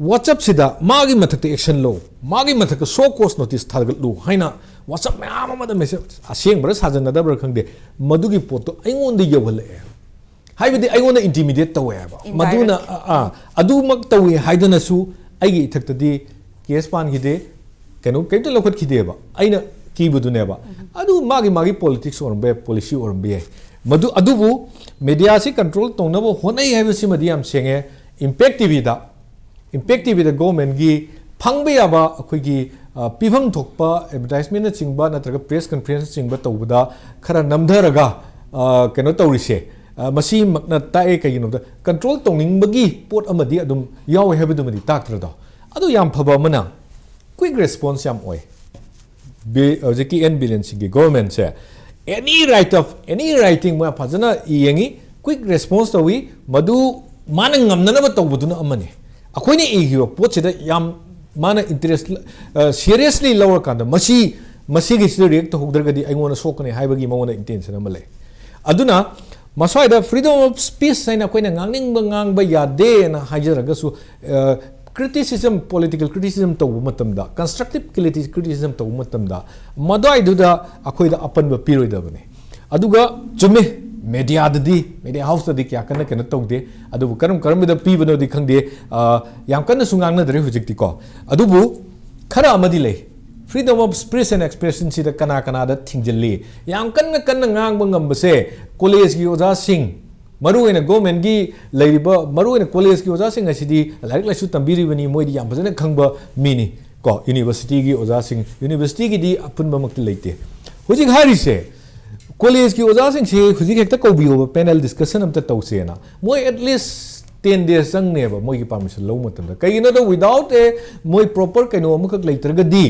WhatsApp सिदा मागी मथकते action लो मागी मथक सो कोस notice थागलु हाइना WhatsApp ma'am अमदा message असेंग ब्र साजनदा खंगदे मदुगी पोतो अइंगोंदा यवहले हाइबदि अइंगोंदा intimidate तवेबा मदुना अदुमक तवे हाइदनसु अइगी इथक्तदि केस पानगिदे कनो कई तो लखत खिदेबा अइना कीबुदुनेबा अदु मागी पॉलिटिक्स ओरबे पॉलिसी ओरबे मदु अदुबु मीडिया से कंट्रोल तोनबो होनै हैबसि मदियाम सेंगे इम्पैक्ट टीवी द गवर्नमेंट गी फंगबे याबा अखोगी पिभम थोकपा एडवर्टाइजमेंट चिंगबा नत्रगा प्रेस कॉन्फ्रेंस चिंगबा तौबदा खरा नमधरगा कनो तौरिसे मसी मकना ताए कगिनोदा कंट्रोल तोनिंगबगी पोट अमदी अदुम यावे हैबदुमदी ताक्त्रदा अदु याम फबा मना quick response yam oi jeki n billion sigi government se any writing ma phajana yengi quick response to we madu mana ngamna ba tawbuduna amane akhoi ni igi pot se da yam mana interest seriously lower kanda masi gi react to hogdragadi aingona sokane haibagi mawona intention amale aduna maswai da freedom of speech saina koina ngangning ba ngang ba yade na hajaraga su criticism political criticism to matamda constructive criticism to matamda madai duda akhoi da apan ba piroi da bane aduga jume media house da kya kana kana tawde adubu karam da pi bano di khangde yam kana sungang na dare hujik ti ko adubu khara amadi le freedom of speech and expression si da kana da thingjelli yam kana ngang ba ngam base college gi oja sing मरुएना government की लेरिबा मरुएना college की ओजा सिंग असिदी like लाइसु तंबिरिबनी मोइदी याम फजन खंगबा मीनी को university की ओजा सिंग university की दी अपुनबा मक्ति लेते हुजिक हारिसे कॉलेज की ओजा सिंग से हुजिक हेक्ता कोबियो पैनल डिस्कशन अमता तौसेना मोइ एटलीस्ट 10 days संगनेबा मोइ की परमिशन लो मतंदा कइनो दो विदाउट ए मोइ प्रॉपर कइनो अमखक लेत्रगदी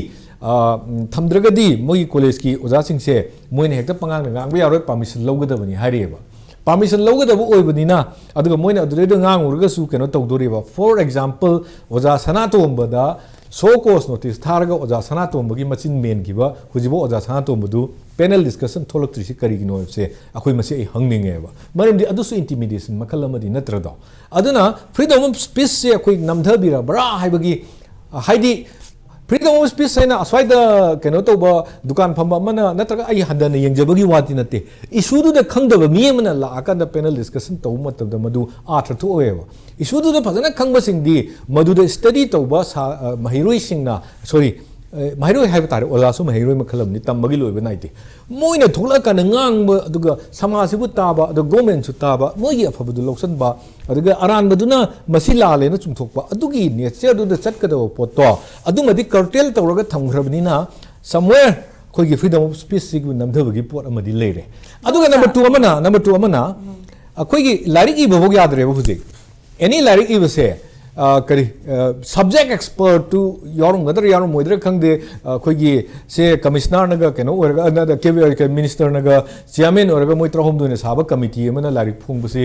थमद्रगदी मोइ कॉलेज की ओजा सिंग से मोइने हेक्ता पंगांग नगांग यारोय परमिशन लोगदबनी हारिएबा परमिशन लौगदब ओइबनिना अदुगा मोइना अदुरेद ngangurugasu keno tawdoriba for example oja sanatomba so cause notice tharaga oja sanatomba gi machin men giba hujibo oja sanatomba du panel discussion tholaktrisi karigino se akhoi mase ai hangningeba maramdi adusu intimidation makal amadi natrada aduna freedom of speech se akhoi namdhabira bara haibagi haidi freedom of speech saina aswaida keno toba dukan phamba mana natraga ai hadana yengjabagi wati nate issue du da khangdaba mi mana la akanda panel discussion to matabda madu arthur to oeba issue du da phajana khangba sing di madu da study toba mahiroi singna sorry mahiroi haiba tare ola so mahiroi makhalam ni tambagi loiba naite moina thola kana ngangba aduga samasibu taba the government su taba moi afabu du loksan ba aduga aran baduna masila le na chumthokpa adugi nature du da chatkada poto adumadi curtail tawraga thamgrabnina somewhere khoi freedom of speech sig namdhabagi pot amadi leire aduga number 2 amana akhoi gi larik I bobog yadre ba huje any larik I base करी subject expert to यारों गदर यारों मोइदर खंगदे खोगी से commissioner Naga केनो ओरगा अनदा के minister Naga chairman ओरगा मोइ त्रहोम दुने साबा committee मना लारिक फोंगबसे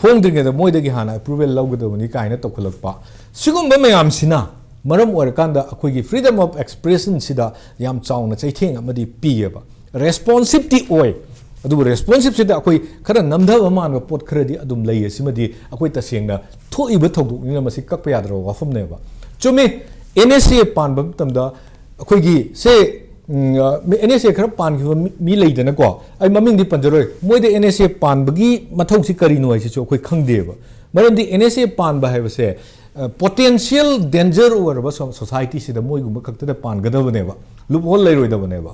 फोंगद्रिगे द मोइदगी हाना अप्रूवल लौगदबनी काइना तोखलकपा सिगुम बमयाम सिना मरम ओरकांदा अखोगी फ्रीडम ऑफ एक्सप्रेशन सिदा याम चाउना चैथेंग अमदी पियबा रेस्पॉन्सिबिलिटी ओय अदुबो रेस्पॉन्सिब सिदा अखोई खरा नमधब मानबा पोट खरदी अदुम लैय सिमदी अखोई तसेंगना थोइबा थौदुकनिना मसि कक्पा यादरो वाफमनेबा चुमे एनएसए पानबम तमदा अखोगी से NSA खर पान मी लेदना को आई ममिंग दी पंजरोय मोय दे NSA पान बगी मथौ सि करी नो आइसि अखोय खंगदेबा मरम दी NSA पान बा हायबसे पोटेंशियल डेंजर ओवर सोसाइटी से मोय गुम खक्तदा पान गदबनेबा लुप होल लेरोयदबनेबा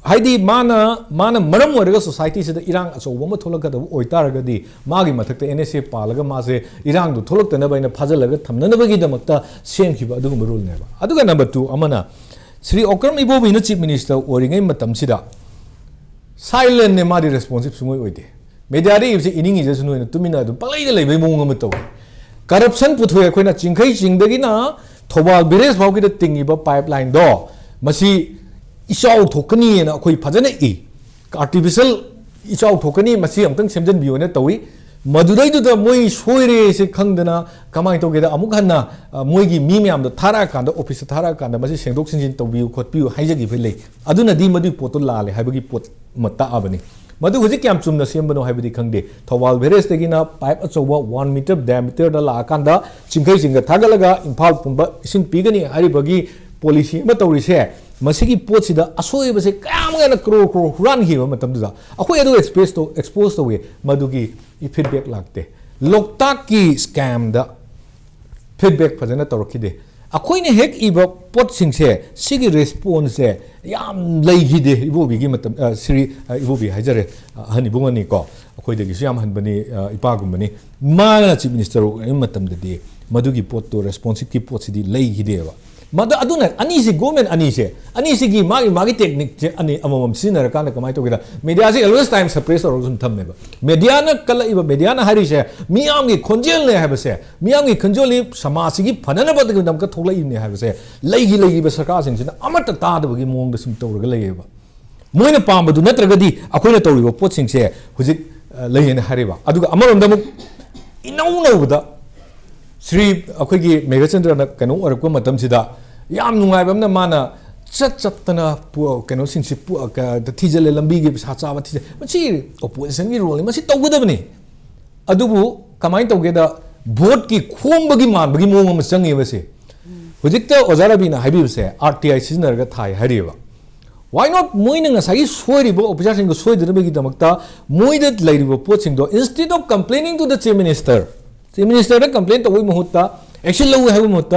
हाइदी माना मरम ओरगा सोसाइटी से इरांग अचौब म थोलकदब ओइतारगदी मागी मथक्ता NSA पालगा मासे इरांग दु थोलक्तना बाइना फाजलगा थमननबगी दमक्ता सेमखिबा अदुगुम रूल नेबा अदुगा नंबर 2 अमना श्री ओक्रम इबोबीना चीफ मिनिस्टर ओरिङै मतमसिदा साइलेंट ने मादी रेस्पॉन्सिव सुङै ओइदे मीडियादे इबसे इनिंग इजसु नोइना तुमिना अदु पलाइदा लेबै मोंग अम तौ करप्शन पुथोय अखोइना चिंखै चिंगदगिना थोबाल बिरेस फाउगिदा तिंगिबा पाइपलाइन दो मसी इचाउ थोकनी ना अखोइ फजने इ आर्टिफिशियल इचाउ थोकनी मसी अमतंग सेमजन बियोने तौई मदुदैदुदा मोइ सोइरे से खंगदना कमाइ तोगेदा अमुक हन्ना मोइगी मी म्यामदा थारा कांदा ऑफिस थारा कांदा मसी सेंदोक सिंजिन तौबियु खोटपियु हाइजगी फै लै अदुना दि मदु पोतो लाले हाइबगी पोत मत्ता आबनी मदु हुजि क्याम चुमना सेमबनो हाइबदी खंगदे थौवाल भेरेस तेगिना पाइप अचौबा 1 मीटर डायमीटर दा ला कांदा चिंखै चिंगा थागलगा इम्फाल पुंबा इसिंग पिगनी हारिबगी पॉलिसी म तौरिसे मसीगी पोचिदा असोयबसे कामगना क्रो क्रो हुरान हिबा मतमदुदा अखोय अदु एक्सपोज तौगे मदुगी फीडबैक लागते लोकताक की स्कैम दा फीडबैक फजना तौरखिदे अखोयने हेक इबा पोट सिंगसे सिगी रेस्पॉन्स से याम लैगिदे इबोबीगी मतम श्री इबोबी हाइजरे हनि बुंगनी को अखोयदगी याम हनबनी इपागुमबनी माना चीफ मिनिस्टर मतमददी मदुगी पोट तो रेस्पॉन्सिव की पोट सिदी लैगिदेबा मद अदुना अनीसी गवर्नमेंट अनीसी की मागी टेक्निक से अनि अमम सिनर कान कमाइ तोगेदा मीडिया से ऑलवेज टाइम सप्रेस और सुन थमेबा मीडिया न कलइबा मीडिया न हारिसे मियाम की खोंजेल ने हाबसे मियाम की खंजोली समाज की फनन बदग दम का थोलै ने हाबसे लैगी सरकार सिंह अमत तादबगी मोंग सुम तौरगा लेबा मोइना पामबदु नत्रगदी अखोइना तौरिबा पोट सिंह से हुजिक लैयने हारिबा अदुगा अमरोंदम इनौ नौबदा श्री अखोगी मेघचंद्र कनो अरको मतम सिदा याम नुंगाइबमना माना चतना कनो सिंगसि थीजले लंबी गे पिसा चाबा थीजे मछि ओपोजिशन की रोल मछि तौगदबनी अदुबु कमाइ तौगेदा वोट की खोंबगी मानबगी मोंग म चंगेबसे हुजिकता ओजाराबिना हाइबिबसे आरटीआई सिजनरगा थाय हारिबा व्हाई नॉट मोइना ngसागी सोइरिबो ऑफिसरसिंग को सोइदरबगी दमक्ता मोइदा लैरिबो पोचिंग दो instead of complaining to the chief minister ने कंप्लेन तौई मुहूर्त एक्शन लौ है मुहूर्त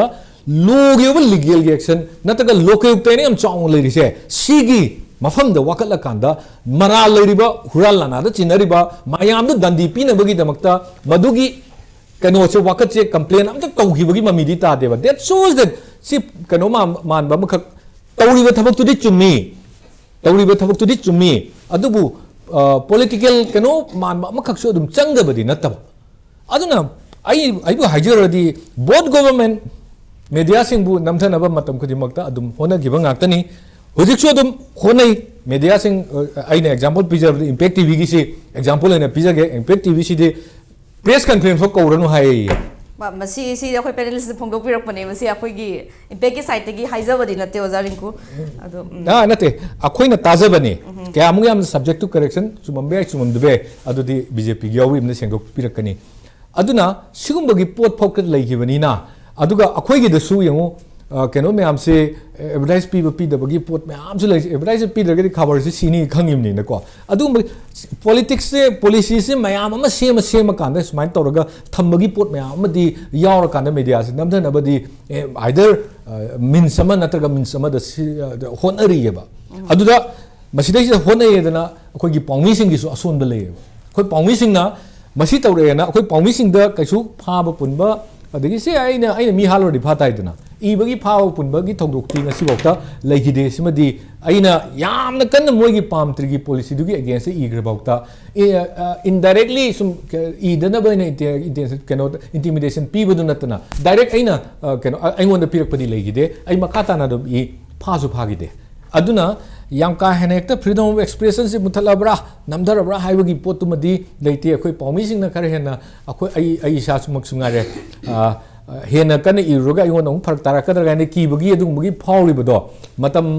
लोग लीगल एक्शन नतग लोकयुक्तने हम चाउ लेरिसे सिगी मफम द वकल कांदा मरा लेरिबा हुराल लाना द चिनरिबा मायाम द दंदी पिनबगी दमक्ता मदुगी कनो से वकत से कंप्लेन हम तक तौखिबगी ममीदी तादेबा दैट शोज दैट सि कनो मानबा मखक तौरिबा थबक तुदि चुम्मी अदुबु पॉलिटिकल कनो मानबा मखक सो दुम चंगबदी नतब अदुना आइबु हाइजरदी बोथ गवर्नमेंट मीडिया सिंबु नमथनबा मतम खुदिमक्ता अदुम होनगिबा ngaktani hojiksu adum honai media सिंग आइने एग्जांपल पिजर इंपैक्ट टीवी की से एग्जांपल ने पिजगे इंपैक्ट टीवी से प्रेस कॉन्फ्रेंस को कौरनु हाय मसी सी अखोय पैनलिस्ट फोंदोक पिरकपने मसी अखोयगी इंपैक्ट की साइट की हाइजबदी नते ओजारिंकु अदो ना नते अखोयना ताजबने क्या अमुग याम सब्जेक्ट टू करेक्शन चुमबे चुमदबे अदुदी बीजेपी यावी ने सेंदोक पिरकनी अदुना सिगुंबगी पोट फोकट लैगिबनीना अदुगा अखोयगी दसु यंगो केनो मैम से एडवर्टाइज पीदबगी पोट मैम से एडवर्टाइज पीदरगदी खबर से सीनी खंगिमनी नको अदुम पॉलिटिक्स से पॉलिसी से मैम अमा सेम कांदा सुमाइन तौरगा थम्बगी पोट मैम दी यावर कांदा मीडिया से नमधनबदी आइदर मीन्स अमा नत्रगा मीन्स अमा द होनरियबा अदुदा मसिदै से होनयेदना अखोयगी पाउमी सिंगिसु असोनबा लेयेबा अखोय पाउमी सिंगना मसी तौरेना अखोय पाउमी सिंगदा कैसु फाबा पुनबा अदगी से आइना मी हालोडी फाताइदना इबगी फाव पुनबगी थौदोक्ति ngasiबौता लैगिदे सिमदी आइना यामना कन्न मोइगी पामत्रिगी पॉलिसी दुगी अगेंस्ट इग्रबौता इनडायरेक्टली सुम इदना बने इंटेंशन केनो इंटिमिडेशन पीबदु नतना डायरेक्ट आइना केनो आइंगोंदा पिरकपदी लैगिदे आइ मकाताना दो इ फासु फागिदे अदुना याम का हेन एक फ्रीडम ऑफ एक्सप्रेशन से मुथलबरा नमधरबरा हाइबगी पोतुमदी लेते अखोय पाउमीसिंग न खरे हेना अखोय आई सासुमक सुंगारे हेन कन इरुगा इगोन उ फरक तारकदर गाने कीबगी अदुमगी फावरिबदो मतम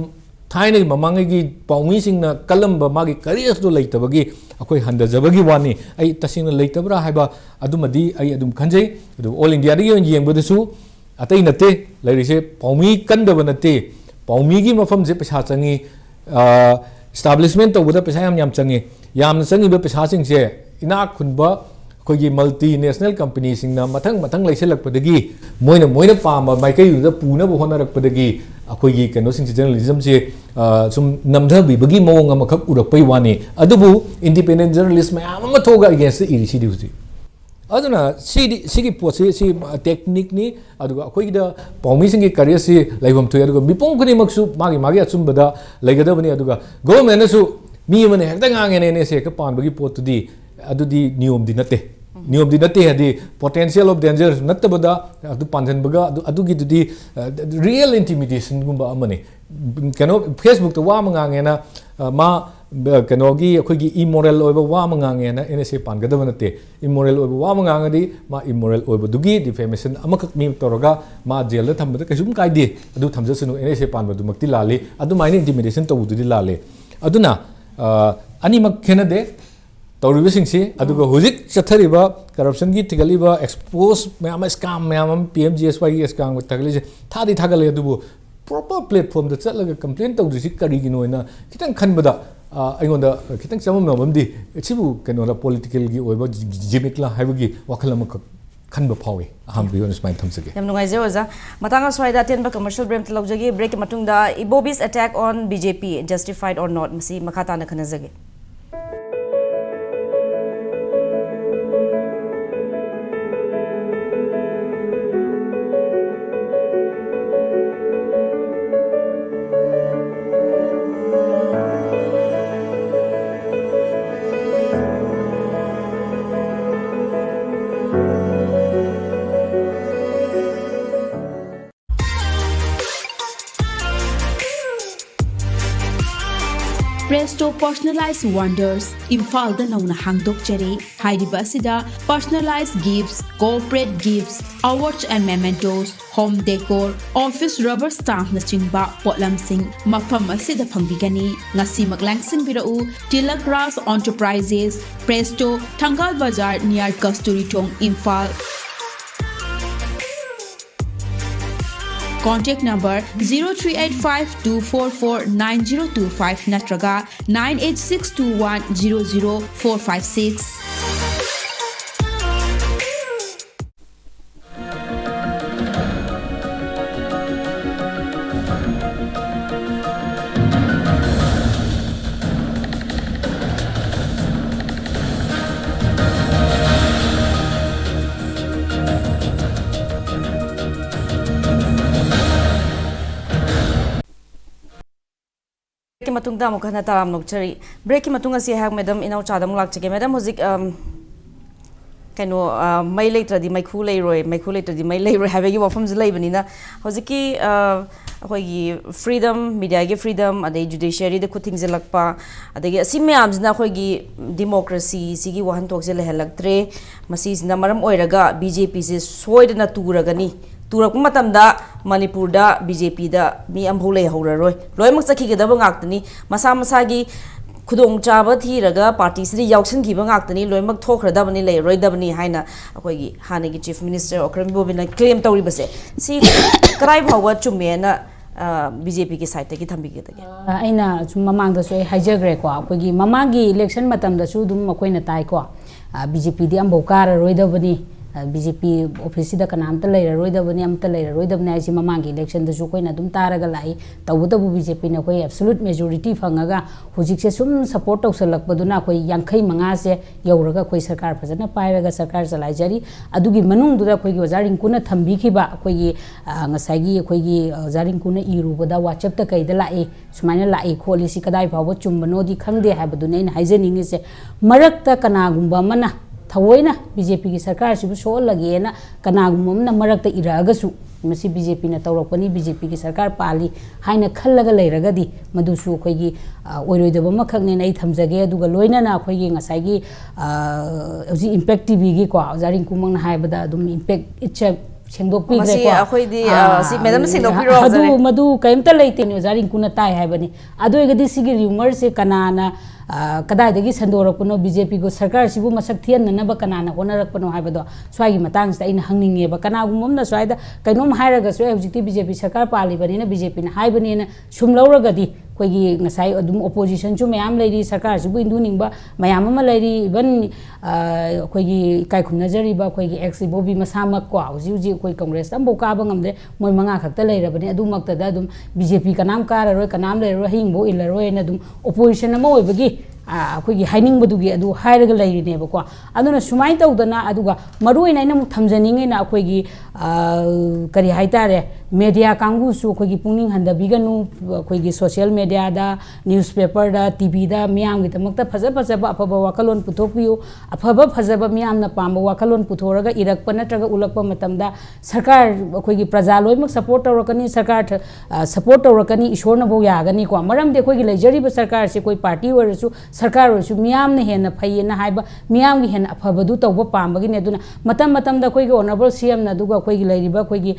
थाइने ममांगी पाउमीसिंग न कलंब मागी करियस दो लेतबगी अखोय हंदजबगी वानी आई तसिंग लेतबरा हाइबा अदुमदी आई अदुम खंजै अदु ऑल इंडिया दगी येंबदसु अतै नते लेरिसे पाउमी कंदब नते पाउमी की मफम से पैसा चंगी establishment tawda pesa yam changi yam changi ba pesa sing se ina khunba khoi multinational company sing na mathang laiselak padagi moina pamba maikai da puna bo honarak padagi akhoi gi kano sing journalism se sum namdha bi bagi mawng am khak urak pai wani adubu independent journalist ma am ma thoga against iri si diusi aduna sigi posi si technique ni aduga akhoi da paumi sing gi career si laibam thoi aduga bipong kuni maksu magi achumbada laigada bani aduga government su mi mane hekta ngangene ne se ka pan bagi pot di adudi niyom di nate hadi potential of danger natabada adu panjan baga adugi dudi real intimidation gumba amane kano Facebook to wa mangangena ma kano gi akhoi gi immoral oiba wa mangangena ene se pan gadaba nate immoral oiba wa mangangadi ma immoral oiba dugi defamation amakak mi toroga ma jail da thambada kasum kaide adu thamjasunu ene se pan badu makti lale adu maine intimidation to ududi lale aduna ani mak khenade तौरीबसिंगसी अदुगा हुजिक चथरिबा corruption की थिगलिबा expose ma'am scam ma'am PMGSY की scam थगलिसे थादी थागले अदुबु प्रॉपर प्लेटफॉर्म द चलगा कंप्लेन तौदिसि करिगिनोइना खितंग खनबदा अइगोंदा खितंग चममनमदि एचिबु केनोला पॉलिटिकल की ओइबा जिमिकला हाइबगी वखलम खनबा फावे अहम बियोन स्माइन थमसगे यम नुगाइजे ओजा मतंगा स्वाइदा तेनबा कमर्शियल ब्रेक तलौजगे ब्रेक मतुंगदा Ibobi'S attack on BJP justified or not मसी मखाता न खनजगे Presto personalized wonders Imphal da nauna hangdok cheri haidiba sida personalized gifts corporate gifts awards and mementos home decor office rubber stamp na chingba potlam sing mafam asida phangbigani ngasi maklang sin birau Tilak Ras Enterprises Presto Thangal Bazar near Kasturi Thong Imphal. Contact number 0385-244-9025 natraga 98621-00456. Break मतुंगदा मुखना Taram नोकचरी break की मतुंग असी hack madam इनाउचा दम लाक्चगे madam हुजिक कनो मै लेत्रदि मैखु लेत्रदि मै लेरोय हाबेगी वफमज लेबनिना हुजिकी अखोगी freedom media की freedom अदे judiciary the खुथिंग जलकपा अदे असि मयामजना अखोगी democracy सिगी वहन तोकजे लेहलक्त्रे मसीजना मरम ओइरगा बीजेपी से सोइदना तुरगनी तुरक मतमदा मणिपुर दा बीजेपी दा मी अम्भौ ले हौररोय लोयमक चखिगदब गाक्तनी मसा मसागी खुदोंग चाबा थीरगा पार्टी सिदि याउसनखिबा गाक्तनी लोयमक थोखरदबनी ले रोयदबनी हाइना अखोगी हानेगी चीफ मिनिस्टर ओक्रम बोबिना क्लेम तौरिबसे सी कराय भावा चुमेना बीजेपी की साइड की थंबिगदगे अइना सुम ममांगदसु हाइजग्रे को अखोगी ममांगी इलेक्शन मतमदसु दुम मखोइना ताइ को बीजेपी दि अम्भौ कार रोयदबनी बीजेपी ऑफिस कनामत लेररोइदबनी अमत लेररोइदबनी आइसि ममांगी इलेक्शन दसु कोइना दुम तारगा लाई तबुतबु बीजेपी न कोइ एब्सोल्यूट मेजॉरिटी फंगगा हुजिकसे सुम सपोर्ट तौसलकपदुना कोइ 85 से यौरगा कोइ सरकार फजना पाइरगा सरकार चलाइजरी अदुगी मनुंगदुदा कोइ ओजारिंकुना थंबिखिबा कोइ ngसाइगी कोइ ओजारिंकुना इरुबदा WhatsApp त कैदा लाई सुमाइना लाई खोलिसि कदाइ फावो चुम्बनोदि खंगदे हाबदुना इन हाइजनिंगिसे मरकता कनागुंबा मना थवोइना बीजेपी की सरकार सिबु सोलगेना कनागुममना मरकता इरागसु मसी बीजेपी न तौरकपनी बीजेपी की सरकार पाली हाइना खल्लगा लेरगदी मदुसु खोइगी ओइरोइदब मखकने नै थमजगे दुगा लोइनाना खोइगी ngसाइगी औजि इम्पैक्ट टीवी गी को जारिंग कुमंग हाइबदा दुम इम्पैक्ट इट्स सेंगदोकपिग्रे को अखोइदी सि मैडम सेंगदोकपिरो मदु कैमता लेते नि जारिंग कुना ताइ हाइबनी अदोइगदी सिगी रूमर से कनाना कदाइदगी संदोरकपनो बीजेपी को सरकार सिबु मसक थियननब कनाना होनरकपनो हाइबदो स्वाइगी मतंगसदा इन हंगनिंगेबा कनागुममना स्वाइदा कैनोम हाइरगा सो हजिति बीजेपी सरकार पालिबनिना बीजेपी न हाइबनिना सुमलौरगदी ꯑꯩꯈꯣꯏꯒꯤ ꯉꯁꯥꯏ ꯑꯗꯨꯝ ꯑꯣꯄꯣꯖꯤꯁꯟꯁꯨ ꯃꯌꯥꯝ ꯂꯩꯔꯤ ꯁꯔꯀꯥꯔꯁꯤꯕꯨ ꯏꯟꯗꯨꯅꯤꯡꯕ ꯃꯌꯥꯝ ꯑꯃ ꯂꯩꯔꯤ ꯏꯚꯟ ꯑꯩꯈꯣꯏꯒꯤ ꯏꯀꯥꯏ ꯈꯨꯝꯅꯖꯔꯤꯕ ꯑꯩꯈꯣꯏꯒꯤ ꯑꯦꯛꯁ ꯏꯕꯣꯕꯤ ꯃꯁꯥꯃꯛ ꯀꯣ ꯍꯧꯖꯤꯛ ꯑꯩꯈꯣꯏ ꯀꯪꯒ꯭ꯔꯦꯁꯇ ꯑꯃꯐꯥꯎ ꯀꯥꯕ ꯉꯝꯗ꯭ꯔꯦ ꯃꯣꯏ 5 ꯈꯛꯇ ꯂꯩꯔꯕꯅꯤ ꯑꯗꯨꯃꯛꯇꯗ ꯑꯗꯨꯝ BJP ꯀꯅꯥꯝ ꯀꯥꯔꯔꯣꯏ ꯀꯅꯥꯝ ꯂꯩꯔꯔꯣꯏ ꯍꯌꯤꯡꯐꯥꯎ ꯏꯜꯂꯔꯣꯏꯅ ꯑꯗꯨꯝ ꯑꯣꯄꯣꯖꯤꯁꯟ ꯑꯃ ꯑꯣꯏꯕꯒꯤ ꯑꯩꯈꯣꯏꯒꯤ ꯍꯥꯏꯅꯤꯡꯕꯗꯨꯒꯤ ꯑꯗꯨ ꯍꯥꯏꯔꯒ ꯂꯩꯔꯤꯅꯦꯕꯀꯣ ꯑꯗꯨꯅ ꯁꯨꯃꯥꯏꯅ ꯇꯧꯗꯅ ꯑꯗꯨꯒ ꯃꯔꯨꯑꯣꯏꯅ ꯑꯩꯅ ꯑꯃꯨꯛ ꯊꯝꯖꯅꯤꯡꯉꯤꯅ ꯑꯩꯈꯣꯏꯒꯤ ꯀꯔꯤ ꯍꯥꯏꯇꯥꯔꯦ ꯃꯦꯗꯤꯌꯥ ꯀꯥꯡꯕꯨꯁꯨ ꯑꯩꯈꯣꯏꯒꯤ ꯄꯨꯛꯅꯤꯡ ꯍꯟꯊꯕꯤꯒꯅꯨ ꯑꯩꯈꯣꯏꯒꯤ ꯁꯣꯁꯤꯌꯦꯜ ꯃꯦꯗꯤꯌꯥꯗ ꯅ꯭ꯌꯨꯁꯄꯦꯄꯔꯗ ꯇꯤꯚꯤꯗ ꯃꯤꯌꯥꯝꯒꯤꯗꯃꯛꯇ ꯐꯖꯕ ꯑꯐꯕ ꯋꯥꯈꯜꯂꯣꯟ ꯄꯨꯊꯣꯛꯄꯤꯌꯨ ꯑꯐꯕ ꯐꯖꯕ ꯃꯤꯌꯥꯝꯅ ꯄꯥꯝꯕ ꯋꯥꯈꯜꯂꯣꯟ ꯄꯨꯊꯣꯛꯔꯒ ꯏꯔꯛꯄ ꯅꯠꯇ꯭ꯔꯒ ꯎꯠꯂꯛꯄ ꯃꯇꯝꯗ ꯁꯔꯀꯥꯔ ꯑꯩꯈꯣꯏꯒꯤ प्रजा ꯂꯣꯏꯅꯃꯛ ꯁꯄꯣꯔट ꯇꯧꯔꯛꯀꯅꯤ ꯁꯔꯀꯥꯔ ꯁꯄꯣꯔट ꯇꯧꯔꯛꯀꯅꯤ ꯏꯁꯣꯔꯅꯐꯥꯎ ꯌꯥꯒꯅꯤꯀꯣ ꯃꯔꯝꯗꯤ ꯑꯩꯈꯣꯏꯒꯤ ꯂꯩꯖꯔꯤꯕ ꯁꯔꯀꯥꯔꯁꯦ ꯑꯩꯈꯣꯏ ꯄꯥꯔꯇꯤ ꯑꯣꯏꯔꯁꯨ ꯁꯔꯀꯥꯔ ꯑꯣꯏꯔꯁꯨ ꯃꯤꯌꯥꯝꯅ ꯍꯦꯟꯅ ꯐꯩꯌꯦꯅ ꯍꯥꯏꯕ ꯃꯤꯌꯥꯝꯒꯤ ꯍꯦꯟꯅ ꯑꯐꯕꯗꯨ ꯇꯧꯕ ꯄꯥꯝꯕꯒꯤꯅꯤ ꯑꯗꯨꯅ ꯃꯇꯝꯗ ꯑꯩꯈꯣꯏꯒꯤ ꯑꯣꯅꯔꯦꯕꯜ ꯁꯤಎꯝꯅ ꯑꯗꯨꯒ ꯑꯩꯈꯣꯏꯒꯤ ꯂꯩꯔꯤꯕ ꯑꯩꯈꯣꯏꯒꯤ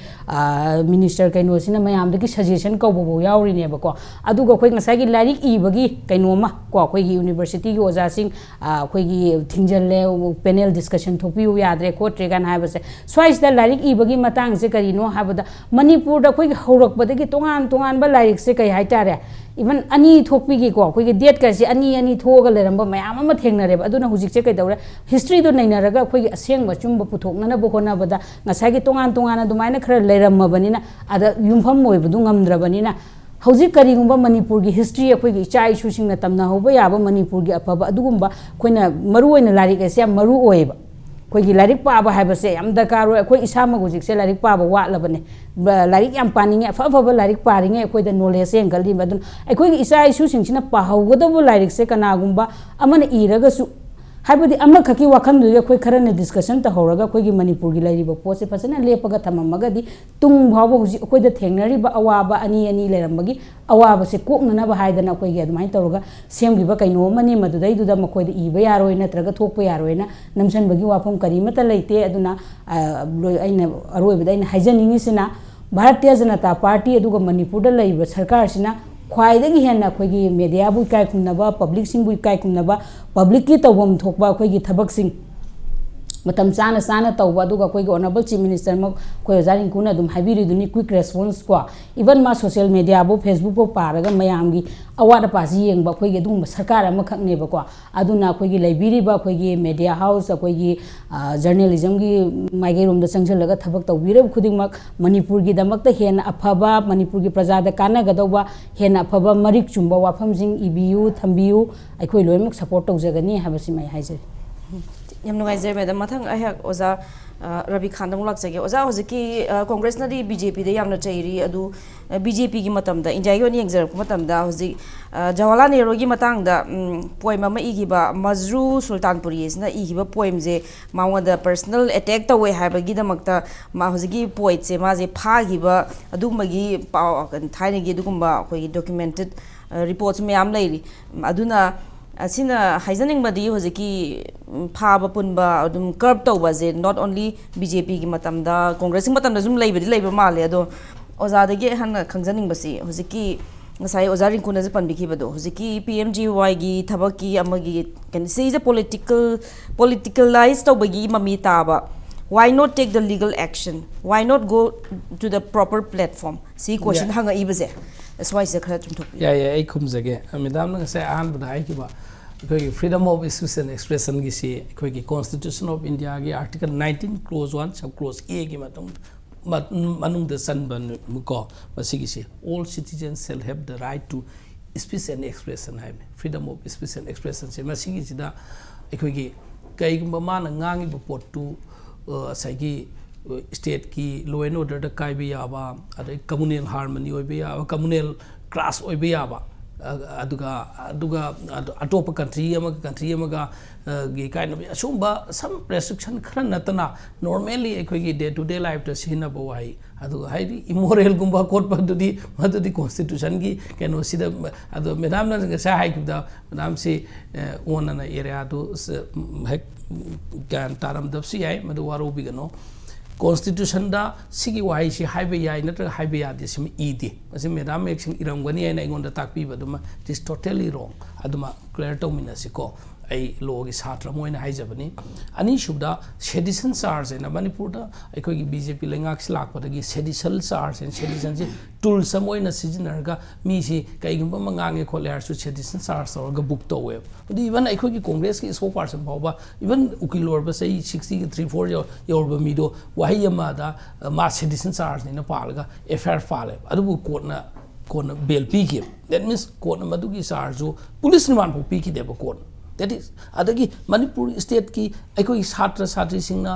ꯃꯤꯅꯤꯁꯇꯔ ꯀꯩꯅꯣꯁꯤꯅ ꯃꯌꯥꯝꯗꯒꯤ ꯁꯖꯦꯁꯟ ꯀꯧꯕꯐꯥꯎ ꯌꯥꯎꯔꯤꯅꯦꯕꯀꯣ ꯑꯗꯨꯒ ꯑꯩꯈꯣꯏ ꯉꯁꯥꯏꯒꯤ ꯂꯥꯏꯔꯤꯛ ꯏꯕꯒꯤ ꯀꯩꯅꯣꯃ ꯀꯣ ꯑꯩꯈꯣꯏꯒꯤ ꯌꯨꯅꯤꯚꯔꯁꯤꯇꯤꯒꯤ ꯑꯣꯖꯥꯁꯤꯡ ꯑꯩꯈꯣꯏꯒꯤ ꯊꯤꯡꯖꯜꯂꯦ ꯄꯦꯅꯦꯜ ꯗꯤꯁꯀꯁꯟ ꯊꯣꯛꯄꯤꯌꯨ ꯌꯥꯗ꯭ꯔꯦ ꯈꯣꯠꯇ꯭ꯔꯦ ꯀꯥꯏꯅ ꯍꯥꯏꯕꯁꯦ ꯁ꯭ꯋꯥꯏꯁꯤꯗ ꯂꯥꯏꯔꯤꯛ ꯏꯕꯒꯤ ꯃꯇꯥꯡꯁꯦ ꯀꯔꯤꯅꯣ ꯍꯥꯏꯕꯗ ꯃꯅꯤꯄꯨꯔꯗ ꯑꯩꯈꯣꯏꯒꯤ ꯍꯧꯔꯛꯄꯗꯒꯤ ꯇꯣꯉꯥꯟꯕ ꯂꯥꯏꯔꯤꯛꯁꯦ ꯀꯩ ꯍꯥꯏꯇꯥꯔꯦ ꯏꯚꯟ ꯑꯅꯤ ꯊꯣꯛꯄꯤꯒꯤꯀꯣ ꯑꯩꯈꯣꯏꯒꯤ ꯗꯦꯠꯀꯁꯦ ꯑꯅꯤ ꯊꯣꯛꯑꯒ ꯂꯩꯔꯝꯕ ꯃꯌꯥꯝ ꯑꯃ ꯊꯦꯡꯅꯔꯦꯕ ꯑꯗꯨꯅ ꯍꯧꯖꯤꯛꯁꯦ ꯀꯩꯗꯧꯔꯦ ꯍꯤꯁꯇ꯭ꯔꯤꯗꯣ ꯅꯩꯅꯔꯒ ꯑꯩꯈꯣꯏꯒꯤ ꯑꯁꯦꯡꯕ ꯆꯨꯝꯕ ꯄꯨꯊꯣꯛꯅꯅꯕ ꯍꯣꯠꯅꯕꯗ ꯉꯁꯥꯏꯒꯤ ꯇꯣꯉꯥꯟ ꯑꯗꯨꯃꯥꯏꯅ ꯈꯔ ꯂꯩꯔꯝꯃꯕꯅꯤ나 ꯑꯗ ꯌꯨꯝꯐꯝ ꯑꯣꯏꯕꯗꯨ ꯉꯝꯗ꯭ꯔꯕꯅꯤना ꯍꯧꯖꯤꯛ ꯀꯔꯤꯒꯨꯝꯕ ꯃꯅꯤꯄꯨꯔꯒꯤ ꯍꯤꯁꯇ꯭री ꯑꯩꯈꯣꯏꯒꯤ ꯏꯆꯥ ꯏꯁꯨꯁꯤꯡꯅ ꯇꯝꯅꯍꯧꯕ ꯌꯥꯕ ꯃꯅꯤꯄꯨꯔꯒꯤ ꯑꯐꯕ ꯑꯗꯨꯒꯨꯝꯕ ꯑꯩꯈꯣꯏꯅ ꯃꯔꯨꯑꯣꯏꯅ ꯂꯥꯏꯔꯤꯛ ꯑꯁꯦ ꯌꯥꯝ ꯃꯔꯨ ꯑꯣꯏꯌꯦꯕ ꯑꯩꯈꯣꯏꯒꯤ ꯂꯥꯏꯔꯤꯛ ꯄꯥꯕ ꯍꯥꯏꯕꯁꯦ ꯌꯥꯝ ꯗꯔꯀꯥꯔ ꯑꯣꯏ ꯑꯩꯈꯣꯏ ꯏꯁꯥꯃꯛ ꯍꯧꯖꯤꯛꯁꯦ ꯂꯥꯏꯔꯤꯛ ꯄꯥꯕ ꯋꯥꯠꯂꯕꯅꯦ ꯂꯥꯏꯔꯤꯛ ꯌꯥꯝ ꯄꯥꯅꯤꯡꯉꯦ ꯑꯐꯕ ꯂꯥꯏꯔꯤꯛ ꯄꯥꯔꯤꯉꯩ ꯑꯩꯈꯣꯏꯗ ꯅꯣꯂꯦꯖ ꯍꯦꯟꯒꯠꯂꯤꯕ ꯑꯗꯨꯅ ꯑꯩꯈꯣꯏꯒꯤ ꯏꯆꯥ ꯏꯁꯨꯁꯤꯡꯁꯤꯅ ꯄꯥꯍꯧꯒꯗꯕ ꯂꯥꯏꯔꯤꯛꯁꯦ ꯀꯅꯥꯒꯨꯝꯕ ꯑꯃꯅ ꯏꯔꯒꯁꯨ ꯍꯥꯏꯕꯗꯤ ꯑꯃꯈꯛꯀꯤ ꯋꯥꯈꯜꯗꯨꯗ ꯑꯩꯈꯣꯏ ꯈꯔꯅ ꯗꯤꯁꯀꯁꯟ ꯇꯧꯍꯧꯔꯒ ꯑꯩꯈꯣꯏꯒꯤ ꯃꯅꯤꯄꯨꯔꯒꯤ ꯂꯩꯔꯤꯕ ꯄꯣꯠꯁꯦ ꯐꯖꯅ ꯂꯦꯞꯄꯒ ꯊꯝꯃꯝꯃꯒꯗꯤ ꯇꯨꯡ ꯐꯥꯎꯕ ꯍꯧꯖꯤꯛ ꯑꯩꯈꯣꯏꯗ ꯊꯦꯡꯅꯔꯤꯕ ꯑꯋꯥꯕ ꯑꯅꯤ ꯂꯩꯔꯝꯕꯒꯤ ꯑꯋꯥꯕꯁꯦ ꯀꯣꯛꯅꯅꯕ ꯍꯥꯏꯗꯅ ꯑꯩꯈꯣꯏꯒꯤ ꯑꯗꯨꯃꯥꯏꯅ ꯇꯧꯔꯒ ꯁꯦꯝꯈꯤꯕ ꯀꯩꯅꯣ ꯑꯃꯅꯤ ꯃꯗꯨꯗꯩꯗꯨꯗ ꯃꯈꯣꯏꯗ ꯏꯕ ꯌꯥꯔꯣꯏ ꯅꯠꯇ꯭ꯔꯒ ꯊꯣꯛꯄ ꯌꯥꯔꯣꯏꯅ ꯅꯝꯁꯟꯕꯒꯤ ꯋꯥꯐꯝ ꯀꯔꯤꯃꯠꯇ ꯂꯩꯇꯦ ꯑꯗꯨꯅ ꯑꯩꯅ ꯑꯔꯣꯏꯕꯗ ꯑꯩꯅ ꯍꯥꯏꯖꯅꯤꯡꯉꯤꯁꯤꯅ ꯚꯥꯔꯇꯤꯌꯥ ꯖꯅता ꯄꯥꯔꯇꯤ ꯑꯗꯨꯒ ꯃꯅꯤꯄꯨꯔꯗ ꯂꯩꯔꯤꯕ ꯁꯔꯀꯥꯔꯁꯤꯅ ꯈ꯭ꯋꯥꯏꯗꯒꯤ ꯍꯦꯟꯅ ꯑꯩꯈꯣꯏꯒꯤ ꯃꯦꯗꯤꯌꯥꯕꯨ ꯏꯀꯥꯏ ꯈꯨꯝꯅꯕ ꯄꯕ꯭ꯂꯤꯛꯁꯤꯡꯕꯨ ꯏꯀꯥꯏ ꯈꯨꯝꯅꯕ ꯄꯕ꯭ꯂꯤꯛꯀꯤ ꯇꯧꯐꯝ ꯊꯣꯛꯄ ꯑꯩꯈꯣꯏꯒꯤ ꯊꯕꯛꯁꯤꯡ ꯃꯇꯝ ꯆꯥꯅ ꯇꯧꯕ ꯑꯗꯨꯒ ꯑꯩꯈꯣꯏꯒꯤ ꯑꯣꯅꯔꯦꯕꯜ ꯆꯤꯐ ꯃꯤꯅꯤꯁꯇꯔ ꯃꯛ ꯑꯩꯈꯣꯏ ꯑꯣꯖꯥ ꯔꯤꯡꯀꯨꯅ ꯑꯗꯨꯝ ꯍꯥꯏꯕꯤꯔꯤꯗꯨꯅꯤ ꯀ꯭ꯋꯤꯛ ꯔꯦꯁꯄꯣꯟꯁ ꯀꯣ ꯏꯚꯟ ꯃꯥ ꯁꯣꯁꯤꯌꯦꯜ ꯃꯦꯗꯤꯌꯥꯕꯨ ꯐꯦꯁꯕꯨꯛꯄꯨ ꯄꯥꯔꯒ ꯃꯌꯥꯝꯒꯤ ꯑꯋꯥꯠ ꯑꯄꯥꯁꯤ ꯌꯦꯡꯕ ꯑꯩꯈꯣꯏꯒꯤ ꯑꯗꯨꯒꯨꯝꯕ ꯁꯔꯀꯥꯔ ꯑꯃꯈꯛꯅꯦꯕꯀꯣ ꯑꯗꯨꯅ ꯑꯩꯈꯣꯏꯒꯤ ꯂꯩꯕꯤꯔꯤꯕ ꯑꯩꯈꯣꯏꯒꯤ ꯃꯦꯗꯤꯌꯥ ꯍꯥꯎꯁ ꯑꯩꯈꯣꯏꯒꯤ ꯖꯔꯅꯦꯂꯤꯖꯝꯒꯤ ꯃꯥꯏꯀꯩꯔꯣꯝꯗ ꯆꯪꯁꯤꯜꯂꯒ ꯊꯕꯛ ꯇꯧꯕꯤꯔꯤꯕ ꯈꯨꯗꯤꯡꯃꯛ ꯃꯅꯤꯄꯨꯔꯒꯤꯗꯃꯛꯇ ꯍꯦꯟꯅ ꯑꯐꯕ ꯃꯅꯤꯄꯨꯔꯒꯤ ꯄ꯭ꯔꯖꯥꯗ ꯀꯥꯟꯅꯒꯗꯧꯕ ꯍꯦꯟꯅ ꯑꯐꯕ ꯃꯔꯤꯛ ꯆꯨꯝꯕ ꯋꯥꯐꯝꯁꯤꯡ ꯏꯕꯤꯌꯨ ꯊꯝꯕꯤꯌꯨ ꯑꯩꯈꯣꯏ ꯂꯣꯏꯅꯃꯛ ꯁꯄꯣꯔꯠ ꯇꯧꯖꯒꯅꯤ ꯍꯥꯏꯕꯁꯤꯃ ꯑꯩ ꯍꯥꯏꯖꯔꯤ ꯌꯥꯝ ꯅꯨꯡꯉꯥꯏꯖꯔꯦ ꯃꯦꯗꯝ ꯃꯊꯪ ꯑꯩꯍꯥꯛ ꯑꯣꯖꯥ ꯔꯕꯤ ꯈꯥꯟꯗ ꯑꯃꯨꯛ ꯂꯥꯛꯆꯒꯦ ꯑꯣꯖꯥ ꯍꯧꯖꯤꯛꯀꯤ ꯀꯣꯡꯒ꯭ꯔꯦꯁꯅꯗꯤ BJPꯗ ꯌꯥꯝꯅ ꯆꯩꯔꯤ ꯑꯗꯨ BJPꯒꯤ ꯃꯇꯝꯗ ꯏꯟꯗꯤꯌꯥꯒꯤ ꯑꯣꯏꯅ ꯌꯦꯡꯖꯔꯛꯄ ꯃꯇꯝꯗ ꯍꯧꯖꯤꯛ ꯖꯋꯥꯍꯔꯂꯥꯜ ꯅꯦꯍꯔꯨꯒꯤ ꯃꯇꯥꯡꯗ ꯄꯣꯏꯝ ꯑꯃ ꯏꯈꯤꯕ ꯃꯖꯔꯨ ꯁꯨꯜꯇꯥꯟꯄꯨꯔꯤ ꯑꯁꯤꯅ ꯏꯈꯤꯕ ꯄꯣꯏꯝꯁꯦ ꯃꯉꯣꯟꯗ ꯄꯔꯁꯅꯦꯜ ꯑꯦꯇꯦꯛ ꯇꯧꯋꯦ ꯍꯥꯏꯕꯒꯤꯗꯃꯛꯇ ꯍꯧꯖꯤꯛꯀꯤ ꯄꯣꯏꯠꯁꯦ ꯃꯥꯁꯦ ꯐꯥꯈꯤꯕ ꯑꯗꯨꯒꯨꯝꯕꯒꯤ ꯊꯥꯏꯅꯒꯤ ꯑꯗꯨꯒꯨꯝꯕ ꯑꯩꯈꯣꯏꯒꯤ ꯗꯣꯀꯨꯃꯦꯟꯇꯦꯠ ꯔꯤꯄꯣꯔꯠꯁ ꯃꯌꯥꯝ ꯂꯩꯔꯤ ꯑꯗꯨꯅ ꯑꯁꯤꯅ ꯍꯥꯏꯖꯅꯤꯡꯕꯗꯤ ꯍꯧꯖꯤꯛꯀꯤ ꯐꯥꯕ ꯄꯨꯟꯕ ꯑꯗꯨꯝ ꯀꯔꯞ ꯇꯧꯕꯁꯦ ꯅꯣꯠ ꯑꯣꯟꯂꯤ BJPꯒꯤ ꯃꯇꯝꯗ ꯀꯣꯡꯒ꯭ꯔꯦꯁꯀꯤ ꯃꯇꯝꯗ ꯁꯨꯝ ꯂꯩꯕ ꯃꯥꯜꯂꯦ ꯑꯗꯣ ꯑꯣꯖꯥꯗꯒꯤ ꯑꯩꯍꯥꯛꯅ ꯈꯪꯖꯅꯤꯡꯕꯁꯤ ꯍꯧꯖꯤꯛꯀꯤ ꯉꯁꯥꯏ ꯑꯣꯖꯥ ꯔꯤꯡꯀꯨꯅꯁꯨ ꯄꯟꯕꯤꯈꯤꯕꯗꯣ ꯍꯧꯖꯤꯛꯀꯤ PMGYꯒꯤ ꯊꯕꯛꯀꯤ ꯑꯃꯒꯤ ꯀꯩꯅꯣ ꯁꯤꯁꯦ ꯄꯣꯂꯤꯇꯤꯀꯦꯂꯥꯏꯖ ꯇꯧꯕꯒꯤ ꯃꯃꯤ ꯇꯥꯕ why not take the legal action why not go to the proper platform सी क्वेश्चन हंगइबसे स्वाइसे खरा चुमथोक या आई खुमजगे मैडम ने से आहानबदा हाइकिबा अखोई freedom of speech and expression की सी अखोई कॉन्स्टिट्यूशन ऑफ इंडिया की आर्टिकल 19 क्लोज 1 सब क्लोज ए की manung the sun ko basigi all citizens shall have the right to speech and expression hai freedom of speech and expression se masigi sida akhoi gi kai gumba man ngangi bu pot tu asagi state ki law and order da kai bi aba adai communal harmony oi bi aba communal class oi bi aba aduga atopa country amaga gi kind of asumba some restriction khara natana normally akhoi day to day life ta sina bawai adu haidi immoral gumba court padudi madudi constitution gi keno sida adu madam na sa hai da madam se ona na area do hek gan taram dapsi ai madu waru bigano constitution da sigi wai si haibe yai natra haibe ya de sim ide ase madam action iram gani ai na ingon da takpi baduma it is totally wrong aduma clear to minasi ko ai law gi satra moina haijabani ani shubda sedition charge na Manipur da aikoi gi BJP lengak slak padagi sedition charge and sedition ji tool samoina sijinar mi si kai gumba mangange kholar su sedition charge or ga book to web even aikoi gi Congress ki spokesperson bawba even ukilor ba sai 63 yor ba mi do wahiyama da ma sedition charge ni na palga FR file adu court na kona bail piki that means kona madugi charge police ni man piki deba kona that is adagi Manipur state ki aikoi satra satri singna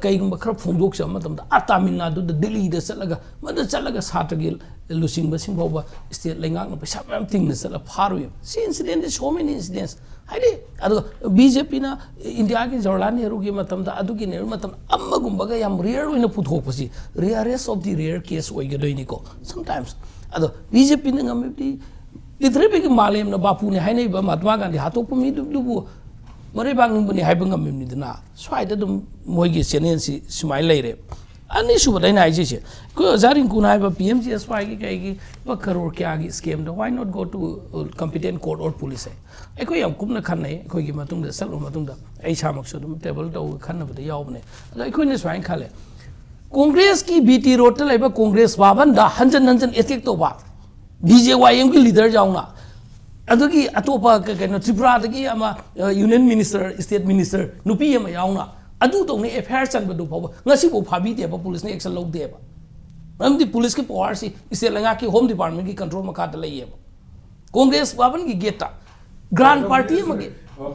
kaigum khara phongdok cha matam da Tamil Nadu da Delhi da chalaga satra gi lusing ba sing bawba state lengak na paisa mam ting na sala pharu si incident is so many incidents haide adu BJP na India ki Jawaharlal Nehru gi matam da adu gi Nehru matam amma gumba ga yam rare oina puthok pasi rarest of the rare case oiga doini ko sometimes ado BJP ne ngambi litre be malem na bapu ne hainai ba Mahatma Gandhi hatop mi du mare bang ni haiba ngamim ni dana swai da dum moigi channel si smile leire ani su badai na ai che ko zarin kun haiba PMGS swai ki kai ki ba crore kya gi scam da why not go to competent court or police ai ko yam kum na khan nai ko gi matung da sal matung da ai samak so dum table da khan na ba yaw bne ai ko ne swai khale Congress ki BT road ta laiba Congress baban da hanjan attack to ba BJYM ki leader jauna adugi atopa ka no Tripura dagi ama union minister state minister nupi ama yauna adu to ne FIR chan ba du phaw ngasi bo phabi de ba police ne action log de ba ramdi police ki power si ise langa ki home department ki control ma ka da lai ba Congress baban ki geta grand party ma ge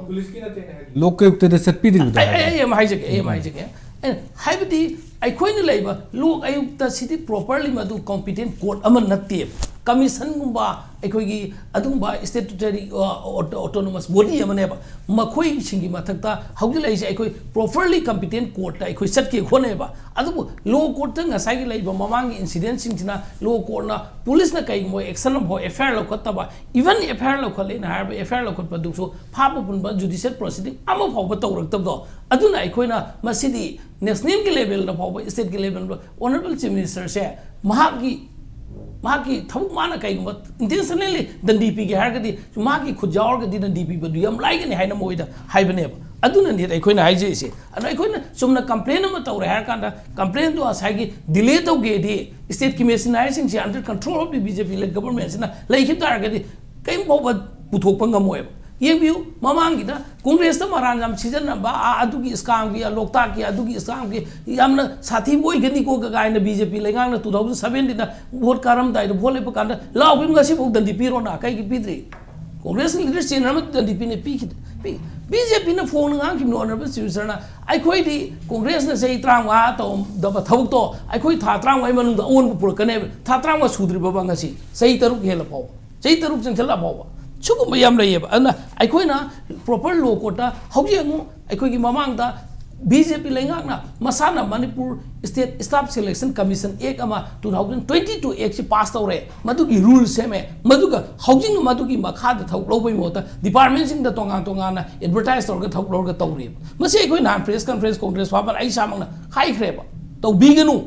police ki na te lok ke ukte de satpi di da ai mai jage haibdi ai khoina leiba lok ayukta city properly madu competent court aman natte commission gumba aikogi adumba statutory autonomous body amane ba makhoi singi mathakta haugi lai se aikoi properly competent court ta aikoi satke khone ba adu law court ta ngasai gi lai ba mamang incident sing china law court na police na kai mo action ho FIR lo khata ba even FIR lo khale na har FIR lo khot ba du so phaba pun ba judicial proceeding ama phau ba tawrak tab do aduna aikoi na masidi national ki level na phau ba state ki level honorable chief minister se mahagi माकी थबुक माना कईगुम intentionally दंडी P के हारगदी माकी खुजावर गदी दंडी P बदु यम लाइगने हाइना मोइदा हाइबनेब अदुना नि अखोइना हाइजेसे अन अखोइना Sumana complain अमा तौरे हार कांदा complain दो असागी delay तौगेदी स्टेट कमिशनर से under control of the BJP led government सिना लैखिब तारगदी कई बोब पुथोक पंगमोएब येबिउ ममांगिदा कांग्रेस ता मरांजाम सीजन बा अदुगी स्काम की लोकता की अदुगी स्काम की यामना साथी बोय गनी को गायना BJP लेगांग ना 2017 दा वोट कारम दाइ भोले प कांदा लाउबिम गसी बो दंदी पिरो ना कई की पिद्री कांग्रेस लीडर चेनर म दंदी पिने पी BJP ना फोन गांग की ऑनरेबल सिविसर ना आई खोई दी कांग्रेस ना से त्रांगा तो दब थबुक तो आई खोई था त्रांगा मनु दा ओन पुरकने था त्रांगा सुद्री बबा गसी सही तरुक हेला पाव सही तरुक चंचला पाव चुकुम याम लैब अना अखोइना प्रॉपर लॉ कोर्टा हौजिंगु अखोइगी ममांगदा BJP लेंगाकना मसाना Manipur state staff selection commission एक अमा 2022 एक से पास तौरे मदुगी रूल सेमे मदुगा हौजिंग मदुगी मखाद थौक लोबै मोता डिपार्टमेंट सिंग द तोंगा एडवर्टाइज तौरगा थौक लोरगा तौरे मसे अखोइ नान प्रेस कॉन्फ्रेंस कांग्रेस फाबर आई सामंगना खाइख्रेबा तौ बिगनु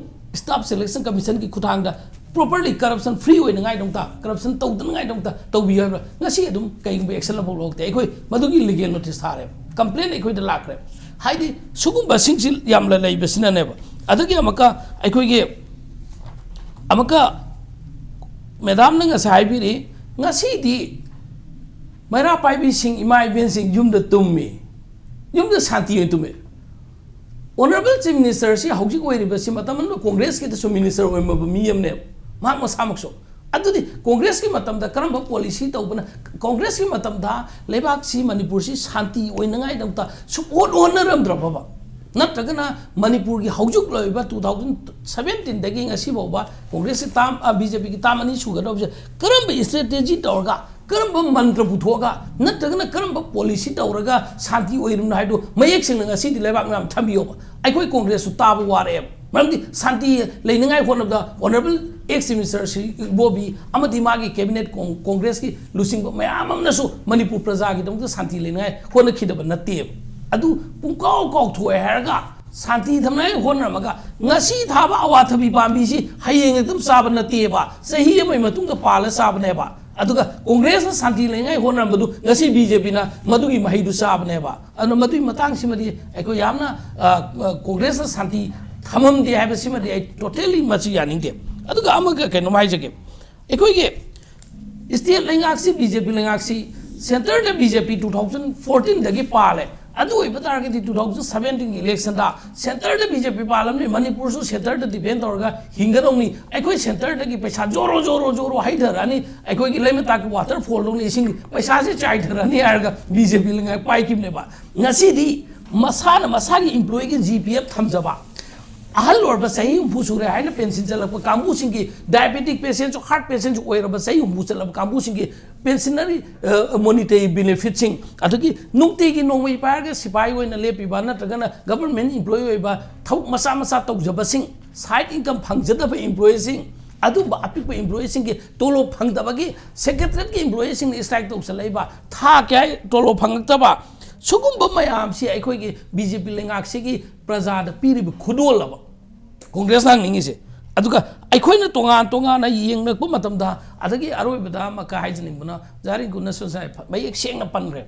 स्टाफ सिलेक्शन कमीशन की खुथांगदा properly corruption free होइना ngai dongta corruption tawdan ngai dongta tawbi ha ngasi adum kai action la bolok te khoi madugi legal notice thare complaint khoi da lakre haidi sugum basing sil yam la lei basina ne ba adagi amaka khoi ge amaka madam na ngasai bi ri ngasi di maira pai bi sing imai ben sing yum da tummi yum da santi tumme honorable chief minister si hauji ko ri basi matam no congress ke to minister oi ma mi yam ne mak masamakso adudi congress ki matam da karamba policy tawbana congress ki matam da lebak si Manipur si shanti oinangai dangta support onaram drababa natragana Manipur ki haujuk loiba 2017 dagi ngasi boba congress ki tam BJP ki tam ani suga do karamba strategy tawga karamba mantra puthoga natragana karamba policy tawraga shanti oirum na haido mayek sing ngasi di lebak nam thambiyo ai koi congress su tabu ware Mamdi Santi Leningai one of the honorable ex-minister Ibobi Amati Magi cabinet congress ki losing mayamam nasu Manipur praja ki dong Santi Leningai hona khidaba natte adu pungkau kau thoi herga Santi thamnai hona maga ngasi thaba awathabi pambi si hayeng ekdam saba natte ba sahi mai matung da pala saba ne ba अदुगा Congress ना शांति लेंगे होना मधु गसी BJP ना मधु की महिदु साब ने बा अनु मधु की मतंग सिमदी एको यामना कांग्रेस ना शांति थमम दे है बसिमदी टोटली मची यानी दे अदुगा अमग के नो माइजगे एको के स्टेट लेंगाक्सी बीजेपी लेंगाक्सी सेंटर दे बीजेपी 2014 दगी पाले अदु बता के 2017 इलेक्शन दा सेंटर दे बीजेपी पालम ने मणिपुर सु सेंटर दे डिपेंड तौरगा हिंगदोंनी अखोई सेंटर दगी पैसा जोरो जोरो जोरो हाइधरानी अखोई की लेमे ताक वाटरफॉल लोंनी इसिंग पैसा से चाइधरानी आरगा बीजेपी लेंगा पाई किमने बा ngasi di masagi employee की GPF थमजबा ahal lor ba sahi umbu sure haina pension jalak pa kambu singi diabetic patient so heart patient so oira ba sahi umbu jalak kambu singi pensionary monetary benefit sing adugi nungti gi nongmai par ga sipai oina lepi ba na tragana government employee oi ba thau masa tawjaba sing side income phangjada ba employee sing adu ba apik ba employee sing gi tolo phangdaba gi secretariat gi employee sing strike tawsa lai ba tha kya tolo phangta ba सुगुम्ब मयाम से अखोई BJP लेंगाक से प्रजा पीब खुदोलब कांग्रेस नांगी से अखोन तोान तोान येंगनप अरोबद हाइजनिंगना जारिंगुना सोसाइ मयेक सेंग पन्रे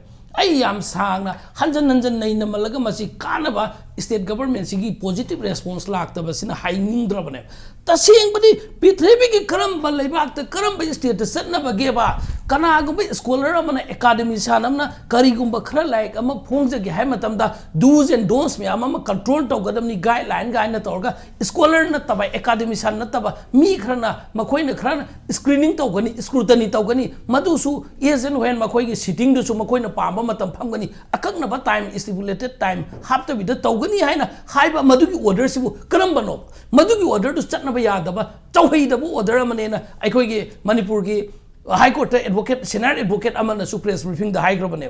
सांगना हंजन हंजन नईनमलग कानब स्टेट गवर्नमेंट की पॉजिटिव रेस्पॉन्स लाक्तबसिना हाइनिंद्रबने तसेंगबदी पृथ्वी की करम लेबाक करम स्टेट चटनबगेबा कनागुब स्कॉलर अमना एकेडमिशियन अमना करीगुब खरा लाइक अम फोंजगे है मतमदा डूज एंड डोंट्स मैम अम कंट्रोल तौगदमनी गाइडलाइन गाइना तौरगा स्कॉलर नतबा एकेडमिशियन नतबा मी खरना मखोइन खरना स्क्रीनिंग तौगनी स्क्रूटनी तौगनी मदुसु एजेंट व्हेन मखोइगी सिटिंग दुसु मखोइन पाम मतम फंगनी अककनबा टाइम स्टिपुलेटेड टाइम हाप्तबिद तौगनी हाइना हाइबा मदुगी ऑर्डर सिबु करमबनो मदुगी ऑर्डर दु चटनबा यादबा चौहैदबु ऑर्डर अमनेना अखोइगी मणिपुर की high court advocate senior advocate अमनसु प्रेस ब्रीफिंग द हाइग्रबने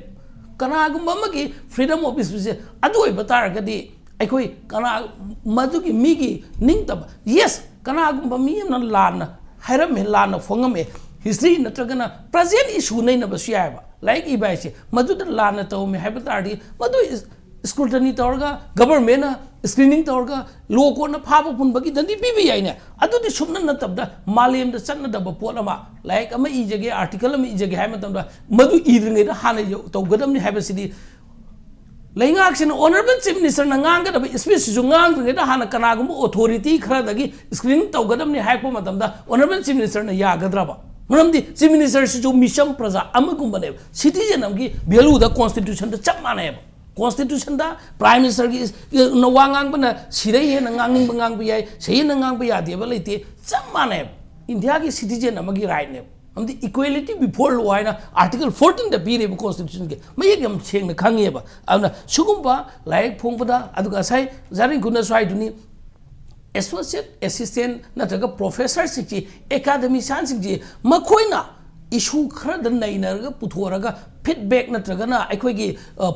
कनागुम्बा की फ्रीडम ऑफ स्पीच अदु बतारगदी अखोई कना मदुगी मीगी निंगतब यस कनागुम्बा मी न लान हाइरमे लान फोंगमे हिस्ट्री नत्रगना प्रेजेंट इशू नैनबसु याबा लाइक इबाइसे मदुद लान तौमे हाइबतारदी मदु स्क्रूटनी तौरगा गवर्नमेंट स्क्रीनिंग तौरगा लो कोन फाब पुनबगी दंदी पीबी याइने अदुदि सुमन नतबदा मालेम द चन्नदब पोलमा लाइक अमा इजगे आर्टिकल अमा इजगे हाय मतमदा मदु इद्रिंगे द हाने तौगदमनि हायबसिदि लेंगाक्सिन ऑनरेबल चीफ मिनिस्टर न ngang स्पीच जो ngang द हाना कनागुम अथॉरिटी खरदगी स्क्रीनिंग तौगदमनि हायको मतमदा ऑनरेबल चीफ मिनिस्टर न यागद्राबा मरमदी चीफ मिनिस्टर जो मिशन प्रजा अमगुम्बने सिटीजन अमगी वैल्यू द कॉन्स्टिट्यूशन द चप माने कॉन्स्टिट्यूशन दा प्राइम मिनिस्टर की नवांगांगबना सिरै हे नंगांगिंग गांगबि याय सही नंगांगबि यादेबा लेते चप माने इंडिया की सिटीजन अमगी राइट ने हमदी इक्वालिटी बिफोर लॉ है ना आर्टिकल 14 द पीरेब कॉन्स्टिट्यूशन के मयेक हम छेंग खंगेबा अदुना सुगुम्बा लाइक फोंगबदा अदुगा साइ जारिन गुना स्वाइदुनी एसोसिएट असिस्टेंट नत्रगा प्रोफेसर सिची एकेडमिशियन सिची मखोइना इशू खरद नैनरगा पुथोरगा फीडबैक नत्रगना अखोइगी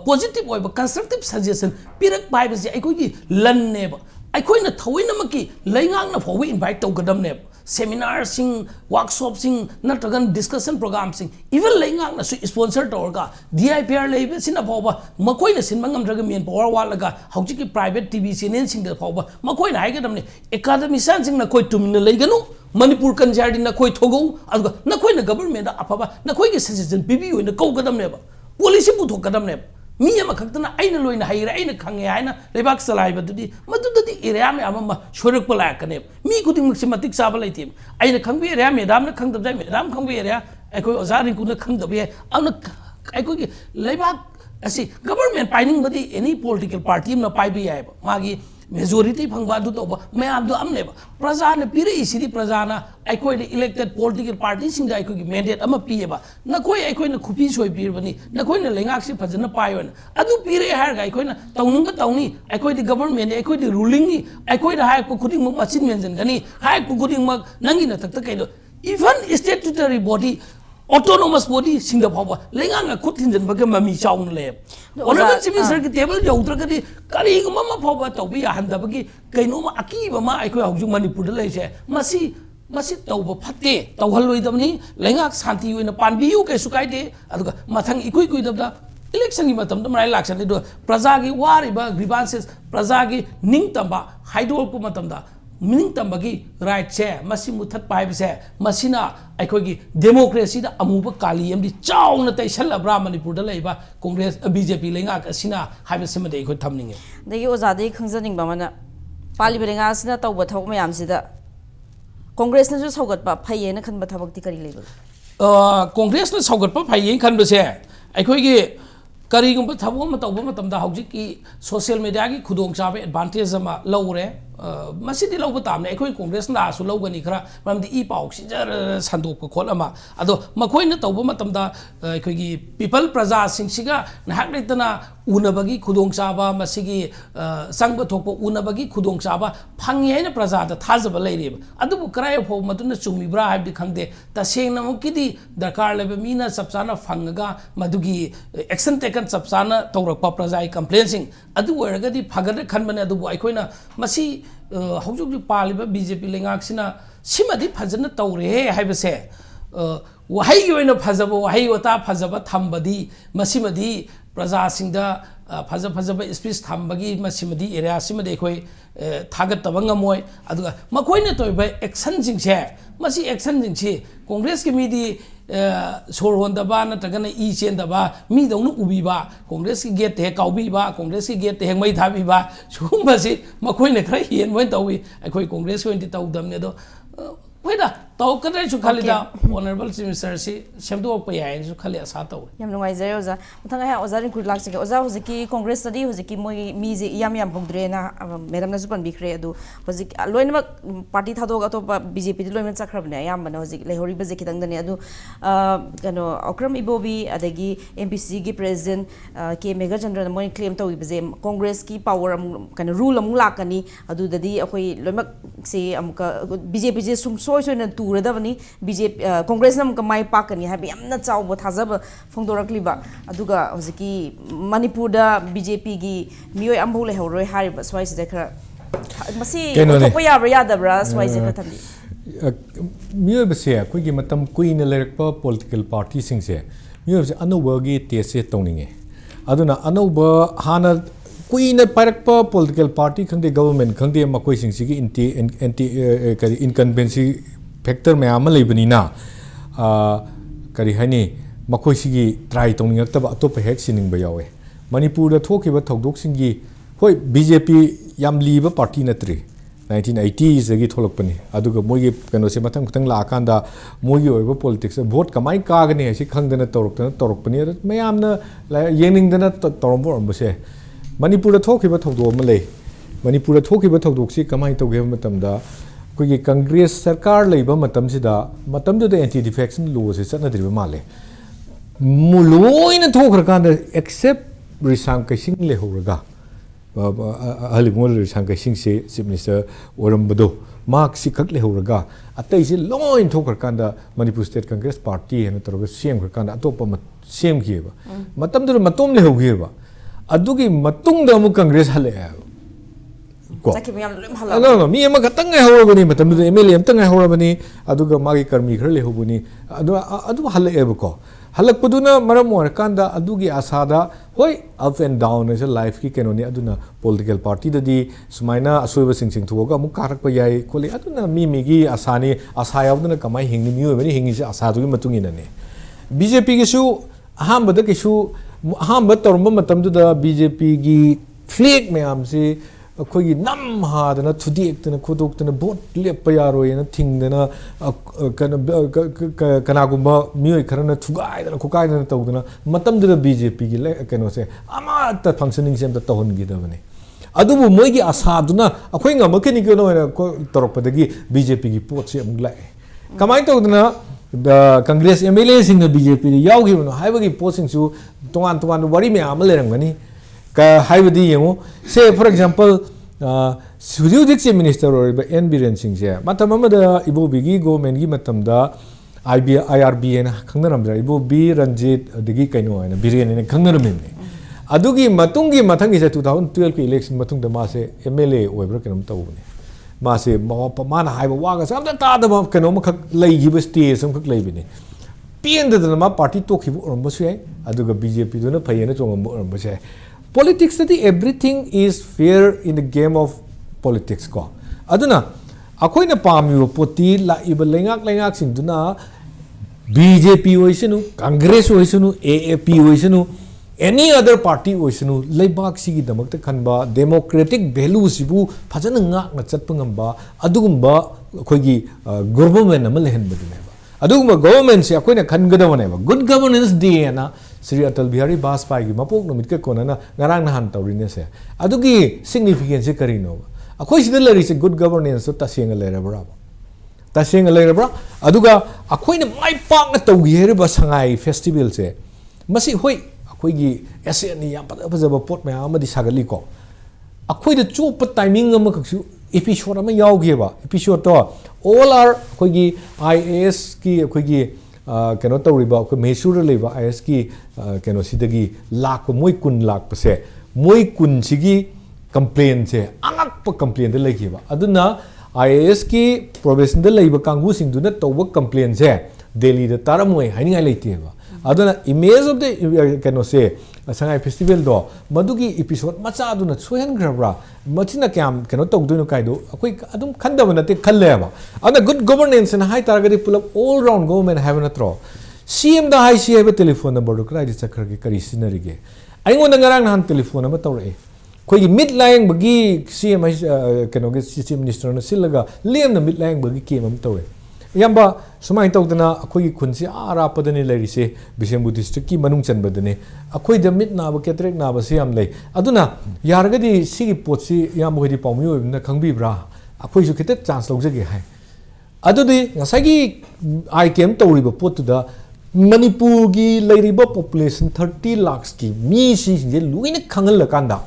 पॉजिटिव ओइबा कंस्ट्रक्टिव सजेशन पिरक पाइबसे अखोइगी लन्नेबा अखोइना थवइनमकी लैंगांगना फौबा इनवाइट तौगदमनेब सेमिनार सिंग वर्कशॉप सिंग नत्रगन डिस्कशन प्रोग्राम सिंग इवन लैंगांगना सु स्पॉन्सर तौरगा डीआईपीआर लेबे सिना फौबा मखोइना सिनमंगमद्रगा मेन पावर वालगा हौजिकी प्राइवेट टीवी चैनल सिंग फौबा मखोइना हाइगदमने एकेडमिशियन सिंग ना कोइ तुमिना लेगनु मणिपुर कंजारदी नखोई थोगौ अदुगा नखोइना गवर्नमेंट अफबा नखोइगी सजेशन पिबी ओइना कौगदमनेबा पॉलिसी पुथोकदमनेबा मी अमा खक्तना आइना लोइना हाइरा आइना खंगे हाइना लेबाक सलाइबदुदी मदुददी एरिया मे अमा सोरक पलाकने मी खुदिंग मक्सि मतिक साबा लेते आइना खंबे एरिया मेदाम न खंगदब जाय मेदाम खंबे एरिया अखोइ ओजारिं कुना खंगदब याय अन अखोइगी लेबाक असि गवर्नमेंट पाइनिंग बदी एनी पॉलिटिकल पार्टी न पाइबी याय मागी मेजोरिटी फंगबा दु तोबा मैम दु अमनेबा प्रजा ने पिरे इसिदी प्रजा ना अखोइ इलेक्टेड पॉलिटिकल पार्टी सिंग दा अखोइ मैंडेट अमा पिएबा नखोइ अखोइ न खुपी सोइ पिरबनी नखोइ न लेंगाक्सि फजन पायोन अदु पिरे हारगा अखोइ न तौनुंग तौनी अखोइ दि गवर्नमेंट अखोइ दि रूलिंग नि अखोइ दा हायक खुदिंग मक मचिन मेंजन गनी हायक खुदिंग मक नंगी न तक कइदो even statutory body autonomous body सिंग द फावा लेंगांग खुद हिंजन बगे ममी चाउन ले ऑनरेबल चीफ मिनिस्टर की टेबल यौद्रगदी करीगुम म फावा तौबि याहंदबगी कइनोमा अकीबमा अखोइ हौजु मणिपुर द लेसे मसी तौब फते तौहलोइदबनी लेंगाक शांति ओइना पानबियु कैसु काइदे अदुगा मथंग इकुइ कुइदबदा इलेक्शन की मतम तो मराई लाक्सन दो प्रजा की वारिबा ग्रीवांसेस प्रजा की निंगतंबा हाइडोल्प मतमदा मीनिंग तंबगी राइट से मसी मुथत पाइब से मसीना अखोगी डेमोक्रेसी दा अमुब काली अमदी चाउन तैसलब्रा मणिपुर दा लेबा कांग्रेस बीजेपी लेंगा असिना हाइबे सिमदे अखोय थमनिंगे दगी ओजादे खंजनिंग बामना पाली बेरेंगा सिना तौब थौक मयाम सिदा कांग्रेस ने जो सौगत पा फैये न खनबा थबकती करी लेबा कांग्रेस ने सौगत पा फैये खनबसे अखोगी करीगुम थबो तौब मतमदा हौजिक की सोशल मीडिया की खुदोंग चाबे एडवांटेज अमा लौरे मसीदी लौब तामने अखोई कांग्रेस नासु लौगनी खरा मरमदी ई पाउ सिजर संदोक खोलमा अदो मखोइना तौब मतमदा अखोगी पीपल प्रजा सिंगसिगा नहाक लेतना उनबगी खुदोंग चाबा मसीगी संग थोप उनबगी खुदोंग चाबा फंगी हैना प्रजा दा थाजब लेरेब अदुबु कराय फो मदुना चुमिब्रा हाइबदि खंगदे तसेंगना मुकिदी दरकार लेबे मीना सबसाना फंगगा मदुगी एक्शन टेकन सबसाना तौरकपा प्रजाई कंप्लेंसिंग अदु ओरगदी फगद खनबने अदुबु अखोइना मसी हौजुक पालिबा बीजेपी लेंगाक्सिना सिमदि फजन तौरे हाइबसे वहाई ओइना फजब वहाई वता फजब थंबदी मसिमदि प्रजा सिंगदा फज फजब स्पीच थंबगी मसिमदि एरिया सिमदि अखोय थागत तबंगमोय अदुगा मखोइना तोइबा एक्शन सिंगसे मसी एक्शन सिंगसी कांग्रेस के मीदी सोर होंदबा नत्रगना ई चेंदबा मीदौनु उबीबा कांग्रेस की गेट हे काउबीबा कांग्रेस की गेट हे मई थाबीबा सुमबसी मखोइना खरा हेन मोय तौवी अखोय कांग्रेस होइनदि तौदमने दो होइदा तौकदरसु खालिदा ऑनरेबल चीफ मिनिस्टर सि सेमदोक पयायसु खालि आशा तौ यम नुंगाइजरे ओजा मथंग हा ओजा रिंकु लाक्सिगे ओजा होजिकी कांग्रेस स्टडी होजिकी मोय मीजे याम बुंद्रेना मैडम नसु पनबिख्रे अदु होजिक लोइनम पार्टी थादोग अतोप बीजेपी दि लोइमन चखरबने यामबन होजिक लेहोरी बजे खितंगदने अदु कनो अक्रम इबोबी अदगी एमपीसी गी प्रेसिडेंट के मेगा चंद्रन मोय क्लेम तौइ बजे कांग्रेस की पावर कनो रूल अमु लाकनी अदुददी अखोय लोइमक से अमुका बीजेपी जे सुम सोय सोयन तुरदबनी बीजेपी कांग्रेस नम कमाई पाकनी है यामना चाव थाजब फोंदोरक्लिबा अदुगा होजिकी मणिपुर दा बीजेपी गी मियोय अम्बौ लेहौरोय हारिबा स्वाइसिदा खरा मसी थोप याब्रा यादब्रा स्वाइसे खरा थमदी मियोय बसे कोइगी मतम कुइन लेरकपा पॉलिटिकल पार्टी सिंगसे मियोय बसे अनोबगी टेसे तौनिंगे अदुना अनोबा हाना कुइन पारकपा पॉलिटिकल पार्टी खंदे गवर्नमेंट खंदे मकोय सिंगसिगी एंटी करी इनकन्वेंसी फैक्टर मैम लेबनीना करी हनी मखोइसिगी ट्राई तौनिंगतब अतोप हेक सिनिंग यावे मणिपुर थोकिबा थौदोकसिंगी होय बीजेपी याम लीबा पार्टी नत्री 1980s दगी थोलकपनी अदुगा मोगी कनोसे मथंग खतंग लाकांदा मोगी ओइबा पॉलिटिक्स वोट कमाई कागने हसि खंगदना तौरकपनी मयामना येनिंगदना तौरमबसे मणिपुर थोकिबा थौदोम ले मणिपुर थोकिबा थौदोकसि कमाई तौगे मतमदा कोई कांग्रेस सरकार लेबा मतम सिदा मतम दो एंटी डिफेक्शन लॉ से चनद्रिबा माले मुलोइन थोखरकांदा एक्सेप्ट रिसांग कैसिंग लेहोरगा हलिमोल रिसांग कैसिंग से चीफ मिनिस्टर ओरमबदो मार्क सिखक लेहोरगा अतैसे लोइन थोखरकांदा मणिपुर स्टेट कांग्रेस पार्टी है नतरगा सेमखरकांदा अतोपा सेमखिएबा मतम दो मतोम लेहोगिएबा अदुगी मतुंग द कांग्रेस हले नो मी अमा खतंग होरबनी मतम एमएलए अमतंग होरबनी अदुगा मागी कर्मी खर लेहोबनी अदु हलएबको हलकपदुना मरम ओरकांदा अदुगी आसादा होय up and down as life की केनोनी अदुना पॉलिटिकल पार्टी ददी सुमाइना असोइब सिंग थोगा अमु कारक याय खोले अदुना मी आसानी आशा यावदना कमाई हिंगनी मियोबनी हिंगिसे आसादुगी मतुंगिनने बीजेपी गिसु अहामबद किसु अहामब तौरम मतमदुदा बीजेपी गी फ्लैग मैम से अखोगी नम हादना थुदेक्तना खुदोक्तना बोट लेप यारोयना थिंगदना कनागुंबा मियोय खरना थुगाइदना खुकाइदना तौदना मतमदुदा बीजेपी गी कनोसे अमात फंक्शनिंग सेम तौहनगिदबने अदुबु मोयगी आसादुना अखोय ngमकनि कनो तौरपदगी बीजेपी गी पोट से अमुक लाए कमाय तौदना कांग्रेस एमएलए सिंग बीजेपी यावगिबनो हाइबगी पोसिंगसु तोंगान तोंगान वरी मैम लेरंगनी हाइबदी येंगो से फॉर एग्जांपल सुजुदिक चीफ मिनिस्टर और एन बीरेन सिंह से मतम इबोबी गवर्नमेंट की मतमदा IRB है खंगनरमद्रा इबोबी रंजीत अदगी कइनो है बीरेन ने खंगनरमेने अदुगी मतुंगी मथंगी से 2012 के इलेक्शन मतुंग मासे MLA ओइब्रा कनम तौबने मासे मान हाइबा वागा सामदा तादब कनो मखक लैगिब स्टेज समखक लैबिने पेंददना मा पार्टी तोखिबो ओरमबसु याय अदुगा बीजेपी दुना फैयना चोंगम ओरमबसु याय politics that everything is fair in the game of politics ko aduna ꯑꯩꯈꯣꯏꯅ ꯄꯥꯝꯃꯤꯕ ꯄꯣꯠꯇꯤ ꯂꯥꯛꯏꯕ ꯂꯩꯉꯥꯛ ꯁꯤꯡꯗꯨꯅ BJP ꯑꯣꯏꯁꯅꯨ ꯀꯪꯒ꯭ꯔꯦꯁ ꯑꯣꯏꯁꯅꯨ AAP ꯑꯣꯏꯁꯅꯨ any other party oisanu leibak sigi damakta khanba democratic value sibu phajana ngakna chatpa ngamba adugumba khoigi government amal lehenbadune ba adugumba government se akoina khangadawane ba good governance day na Sri Atal Bihari Vajpayee gi mapok numit ka konana ngarang nahan tawrine se adugi significance karino akoi sida lari se good governance ta senga lerabra ta senga lerabra aduga akoina mai pak na tawgi herba sangai festival se masi hoi ꯑꯩꯈꯣꯏꯒꯤ ꯑꯦꯁꯦꯠꯅꯤ ꯌꯥꯝ ꯐꯖꯕ ꯄꯣꯠ ꯃꯌꯥꯝ ꯑꯃꯗꯤ ꯁꯥꯒꯠꯂꯤꯀꯣ ꯑꯩꯈꯣꯏꯗ ꯆꯣꯞꯄ timing ꯑꯃꯈꯛꯁꯨ episode ꯑꯃ ꯌꯥꯎꯈꯤꯕ ꯏꯄꯤꯁꯣꯗꯇꯣ all R ꯑꯩꯈꯣꯏꯒꯤ IASꯀꯤ ꯑꯩꯈꯣꯏꯒꯤ ꯀꯩꯅꯣ ꯇꯧꯔꯤꯕ ꯑꯩꯈꯣꯏ ꯃꯍꯦꯁꯨꯔꯗ ꯂꯩꯕ IASꯀꯤ ꯀꯩꯅꯣꯁꯤꯗꯒꯤ ꯂꯥꯛꯄ ꯃꯣꯏ ꯀꯨꯟ ꯂꯥꯛꯄꯁꯦ ꯃꯣꯏ ꯀꯨꯟꯁꯤꯒꯤ ꯀꯝꯄ꯭ꯂꯦꯟꯁꯦ ꯑꯉꯛꯄ ꯀꯝꯄ꯭ꯂꯦꯟꯗ ꯂꯩꯈꯤꯕ ꯑꯗꯨꯅ IASꯀꯤ ꯄ꯭ꯔꯣꯕꯦꯁꯟꯗ ꯂꯩꯕ ꯀꯥꯡꯕꯨꯁꯤꯡꯗꯨꯅ ꯇꯧꯕ ꯀꯝꯄ꯭ꯂꯦꯟꯁꯦ ꯗꯦꯜꯂꯤꯗ ꯇꯥꯔꯝꯃꯣꯏ ꯍꯥꯏꯅꯤꯡꯉꯥꯏ ꯂꯩꯇꯦꯕ aduna image of the kano se sangai festival do madugi episode macha aduna sohen grabra machina kyam kano togdoino kaido akoi adum khandaba nate khalleba ana good governance and high target pull up all round government have na tro CM da high CM telephone number do krai chakra ge kari sinari ge aingon ngarang nan telephone number tawre koi mid lying bagi CM kano ge chief minister na silaga lem na mid lying bagi kemam tawre yamba sumai tawdana akoi khunsi ara padani lerise Bishembu district ki manung chanbadane akoi da mit na ba ketrek na ba siam lei aduna yargadi sigi potsi yam hodi pawmi na khangbi bra akoi ju kete chance lojage hai adudi ngasagi I came tawriba pot da Manipur gi leiriba population 30 lakhs ki mi si je luina khangal la kanda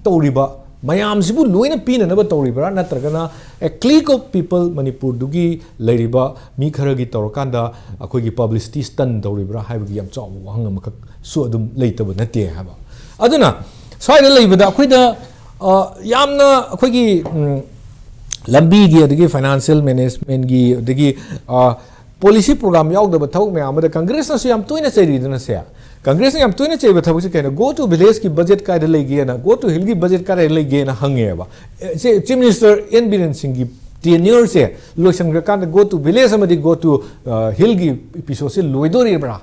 tawriba mayam sibu luina pina na ba tawribra natragana a clique of people Manipur dugi leiriba mi kharagi tawrakanda akoi gi publicity stun tawribra haibagi yam chaw wangam ka su adum leitaba nate haba aduna swai da leibada akoi da yamna akoi gi lambi gi adigi financial management gi adigi policy program yaudaba thawk me amada congress na su yam toina cheri dana se Congress yam toina cheba thabu se kana go to village ki budget ka legi na go to hill ki budget ka legi na hange ba se chief minister N Biren Singh gi tenure se election ka go to village amadi go to hill ki episode se loidori bra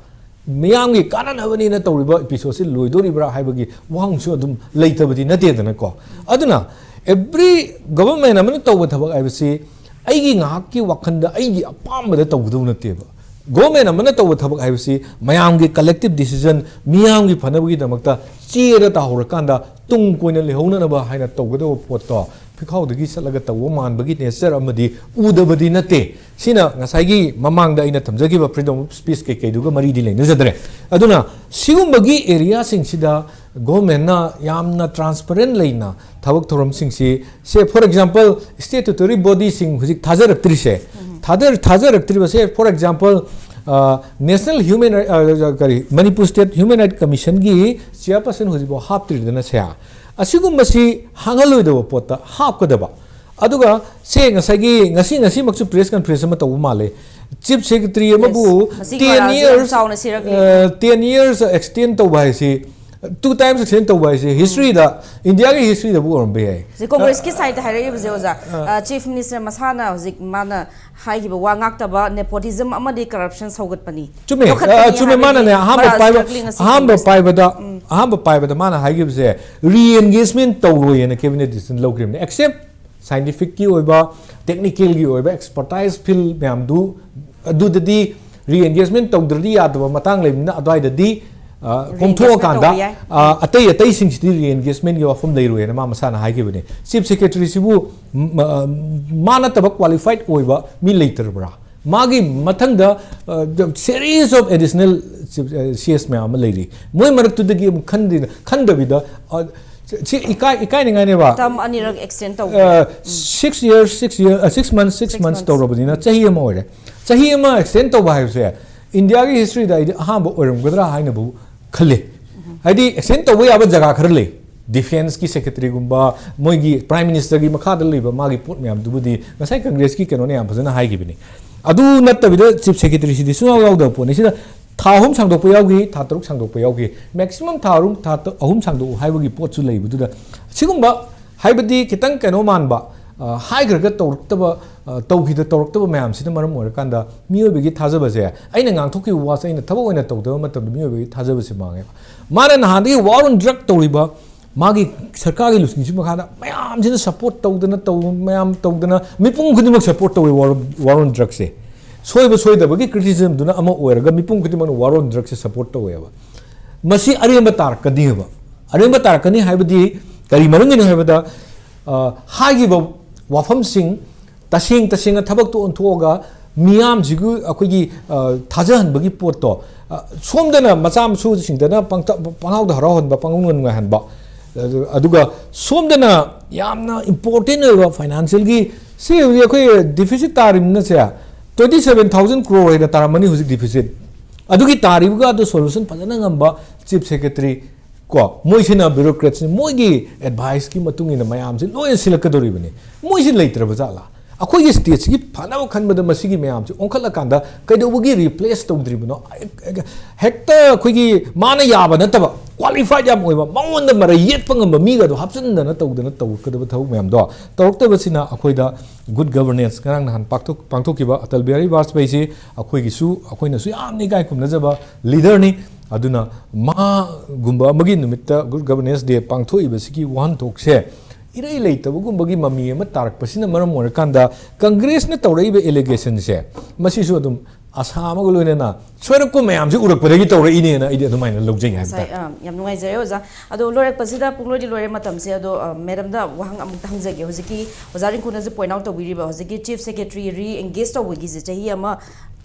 miyam gi kanan habani na tawriba episode se loidori bra haibagi wang su adum leitabadi nate dana ko aduna every government amana tawba thabak aibasi aigi ngak ki wakhanda aigi apam da tawdu nateba government amana tawba thabak haibasi mayam gi collective decision miyam gi phanabagi damakta chera ta horakanda tung koina lehona na ba haina tawgado potto phikhaw dagi salaga tawo man bagi nature amadi udabadi nate sina ngasai gi mamang da ina thamjagi ba freedom of speech ke ke duga mari di le najadre aduna sigum bagi area sing sida government na yamna transparent leina thabak thoram sing si say for example statutory body sing hujik thajarak se thajarak ba say for example National Human Manipur State Human Rights Commission gi chairperson hujibo hap tri dana se asigum basi hangaloi da pota hap kadaba aduga se ngasi maksu press conference ma tawu male chief secretary amabu 10 years extend to by si 2 times extend to by si history da India ki history da bu orbe hai je congress ki side hai re je oja chief minister masana hojik mana hai gi wa ngak ta ba nepotism amadi corruption saugat pani chume mana ne ahamba pai ba da mana hai gi se re-engagement tawroi na cabinet decision logrim ne except scientific ki oiba technical gi oiba expertise field myam du adu di re-engagement tawdri ya da matang leimna adwai da di kongtho kanda atei sing si re-engagement gi wafum leiroi na ma masana hai gi bane chief secretary sibu mana tabak qualified oiba mi later bra magi mathang da series of additional CS ma am leiri moi marak tu dagi khandabida ikai ni ngane ba tam anirak extend to 6 months to robadina chahi ma ore chahi ma extend to ba hai se India ki history da ha ba oram gadra haina bu khale haidi extend to ba jaga kharle defense ki secretary gumba moi gi prime minister gi makha da leiba magi pot myam dubudi ngasai congress ki keno ne yam phajana hai gi bini adu natabida chief secretary si disu yaw da po ne sida thahum sangdok pa yawgi thatruk sangdok pa yawgi maximum tharum ahum sangdok haibagi pot su leibudu da sigumba haibadi kitang keno man ba हाइग्रगा तौरक्तबा तौखिद तौरक्तबा मैमसिना मरम ओरकांदा मियोबेगी थाजबसे अइना nganthokki वास अइना थबक ओइना तौदबा मतम मियोबेगी थाजबसे मांगे माने नहादी वार on drug तौरिबा मागी सरकार की लुसिंग मखादा ma'am जिना support तौदना तौ मैम तौदना मिपुंग खुदिमक सपोर्ट तौवे वार ऑन ड्रग से सोइब सोइदबगी क्रिटिसिज्म दुना अमा ओरगा मिपुंग खुदिमक वार ऑन ड्रग से सपोर्ट तौवेबा मसी अरेंब तारकनी है अरेंब तारकनी है करी मरंगिन है हाइगिब वाफम सिंह तसेंग तसेंग थबक तो ओंथोगा मियाम जिगु अखोगी थाजहनबगी पोतो सोमदना मचा मसु सिंगदना पंगाउद हराहनबा पंगुन नुहनबा अदुगा सोमदना यामना इंपोर्टेंट है फाइनेंशियल की से अखोई डिफिसिट तारिमना से 27,000 crore है तारमनी हुजिक डिफिसिट अदुगी तारिबगा दो सॉल्यूशन फजना ngamba चीफ सेक्रेटरी को मोइसिना ब्यूरोक्रेट्स मोइगी एडवाइस की मतुंग इन मयाम से लोय सिलकदोरिबनी मोइसि लेत्रब जाला अखोई स्टेज की फानाव खनबद मसिगी मयाम से ओंखल कांदा कैदोबगी रिप्लेस तौद्रिबनो हेक्ता अखोई माना याब नतब क्वालिफाइड याम ओइबा मंगोंद मर येतपंगम मीगा दो हापसनदना तौदना तौकदब थौ मयाम दो तौरक्तबसिना अखोइदा गुड गवर्नेंस करंग नहान पांगथोकिबा अटल बिहारी वाजपेयी से अखोइगिसु अखोइनसु यामनि गाय खुमनजबा लीडर नि अदुना मा गुंबा मगी निमित्त गुड गवर्नेंस डे पांगथोइबसिगी वहन थोकसे इरई लेतबगुंबगी ममी अमा तारकपसिना मरम ओरकांदा कांग्रेस ने तौरइबे एलिगेशन से मसिसु अदुम आसाम लोनना सोरको मैम से उरकपदगी तौरइनेना इदि अदुमाइना लौजै हाबता याम नुंगाइजरे ओजा अदो लोरेकपसिदा पुंगलोदि लोरे मतमसे अदो मैडम दा वहांग अमुक हंजगे होजिकी ओजा रिंकुना जे पॉइंट आउट तौबिरिबा होजिकी चीफ सेक्रेटरी री एंगेज तौबगी जे चाही अमा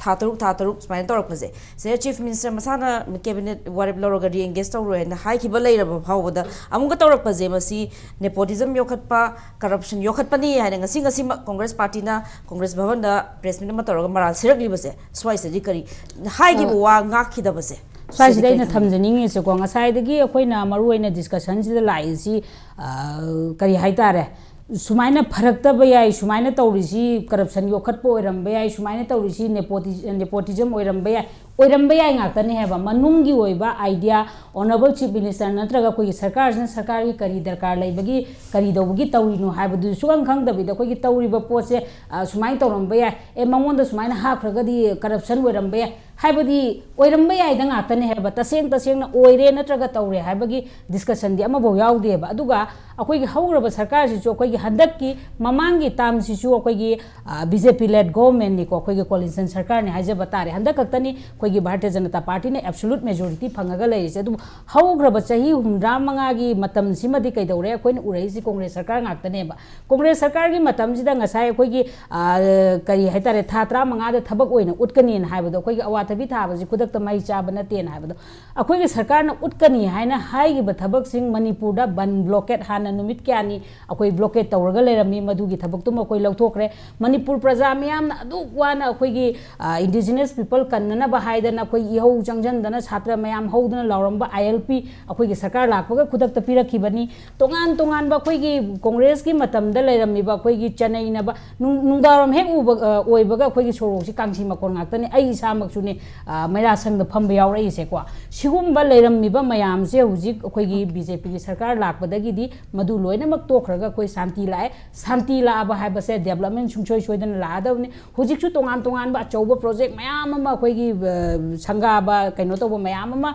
था तरुक स्माइन तौरकपसे से चीफ मिनिस्टर मसाना कैबिनेट वारेब लौरगा री एंगेज तौरोयना हाइखिबा लेरबा फावबदा अमुक तौरकपजे मसी नेपोटिज्म योखतपा करप्शन योखतपनी हाइना ngasi ngasi कांग्रेस पार्टी ना कांग्रेस भवन दा प्रेस मीट मा तौरगा मराल सिरकलिबसे स्वाइसदि करी हाइगी वा ngakhidabase स्वाइसदि अइना थमजनिंगे से को ngasai अखोइना मरुइना डिस्कशन सिदा लाइसी करी हाइतारे सुमाइना फरक्तब याई सुमाइना तौरिसी करप्शन योखतप ओइरंबे याई सुमाइना तौरिसी नेपोटिज्म ओइरंबे याई ngaktani heba manungi oiba idea honorable chief minister natraga koi sarkar ki kari darkar laibagi kari dawgi tawrinu haibadu sugang khangdabida koi ki tawriba pose sumai tawrambe ya e mangonda sumaina hakhraga di corruption oirambe ya haibadi oirambe ya ida ngaktani heba taseng na oire natraga tawre haibagi discussion di amabo yaudi heba aduga akoi ki hauraba sarkar si jo koi ki handak ki mamangi tam si ju akoi ki BJP led government ni ko akoi ki coalition sarkar ne haije batare handak kaktani koi की भारतीय Janata party ने absolute majority फंगगा लेसे अदु हौग्रब चाही हुमरा मंगागी मतम सिमदि कैदौरे अखोइन उरैसी कांग्रेस सरकार ngaktane Congress सरकार की मतम सिदा ngasai अखोइ की करी हैतारे था 35 दा थबक ओइना उटकनी हाइबदो अखोइ की अवाथबि थाबसि खुदक्ता मै चाब नतेन हाइबदो अखोइ की सरकार न उटकनी हाइना हाइगी बथबक सिंग मणिपुर दा बन ब्लॉकेट हाना नुमित क्यानी अखोइ ब्लॉकेट तौरगा लेरमी मदुगी थबक तुम अखोइ लौथोखरे मणिपुर प्रजा मियाम ना अदु वाना अखोइ की इंडिजिनस पीपल कन्नना हाइदना अखोइ इहौ जंगजनदना छात्र मयाम हौदना लावरंबा ILP अखोइ की सरकार लाखबगा खुदक्ता पिरखिबनी तोंगान तोंगान बा अखोइ की कांग्रेस की मतमदा लेरमिबा अखोइ की चनैनबा नुंगदारम हेक ओइबगा अखोइ की सोरोसी कांसी मकोन ngaktani ai सामकसुने मैरा संग फंबा यावरैसे को सिगुम्बा लेरमिबा मयाम से हुजिक अखोइ की BJP की सरकार लाखबदगी दी मदु लोइनमक तोखरगा अखोइ शांति लाबा हाइबसे डेवलपमेंट सुंचोय सोइदन लादबने हुजिकसु तोंगान तोंगान बा चौबा प्रोजेक्ट मयाम अमा अखोइ की संगाबा कइनो तौबा मयाम अमा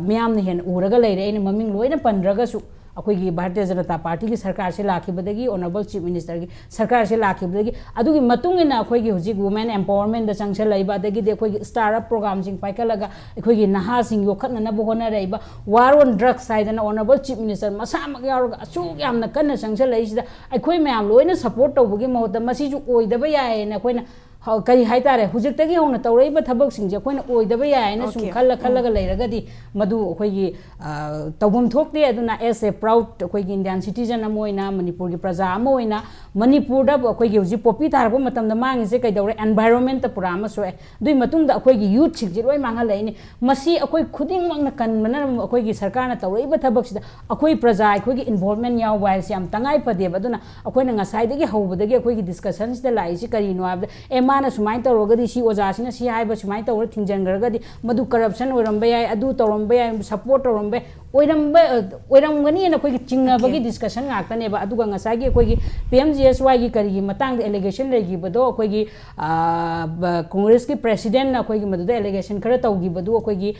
मयाम ने हेन उरगा लेरे एने ममिंग लोइना पनरगासु अखोइगी भारतीय जनता पार्टी की सरकार से लाखिबदगी ऑनरेबल चीफ मिनिस्टर की सरकार से लाखिबदगी अदुगी मतुंगिना अखोइगी हुजिक वुमेन एम्पावरमेंट द चंगसे लैबादगी दे अखोइगी स्टार्टअप प्रोग्राम सिंग पाइकलगा अखोइगी नहा सिंग योखतना बहोना रैबा वार ऑन ड्रग्स साइडना ऑनरेबल चीफ मिनिस्टर मसामक यारगा असु यामना कन्ना चंगसे लैसिदा अखोइ मयाम लोइना सपोर्ट तौबगी महोदा मसिजु ओइदबा यायना अखोइना कई हाइतारे हुजिक्तगी होना तौरइबा थबक सिंजे अखोइना ओइदबा यायना सुम खल्लगा लैरगदी मदु अखोइगी तौबम थोकते अदुना एस ए प्राउड अखोइगी इंडियन सिटीजन अमोइना मणिपुर की प्रजा अमोइना मणिपुर दा अखोइगी हुजि पोपी तारबो मतमदा मांगिसे कैदौरे एनवायरनमेंट पुरा अमा सोए दुई मतुंगदा अखोइगी यूथ सिंजे लोइ मांगा लैनि मसी अखोइ खुदिंगमंगना कनबना अखोइगी सरकारना तौरइबा थबकसिदा अखोइ प्रजा अखोइगी इन्वॉल्वमेंट यावबा हाइसे याम तंगाइ फदेबा अदुना अखोइना ngasai हौबदगी अखोइगी डिस्कशन सिदा लाइसि करिनो हाबदा माना सुमाइन तौरगदी सी ओजासिना सी हाइबा सुमाइन तौर थिंजनगरगदी मदु करप्शन ओरंबे याय अदु तौरंबे याय सपोर्ट तौरंबे ओइरमगनी ना कोई चिंगबगी discussion ngaktaneba aduga ngasagi koi PMGSY gi kari matang allegation legi bado koi gi Congress ki president na koi gi madu allegation khara tawgi badu koi gi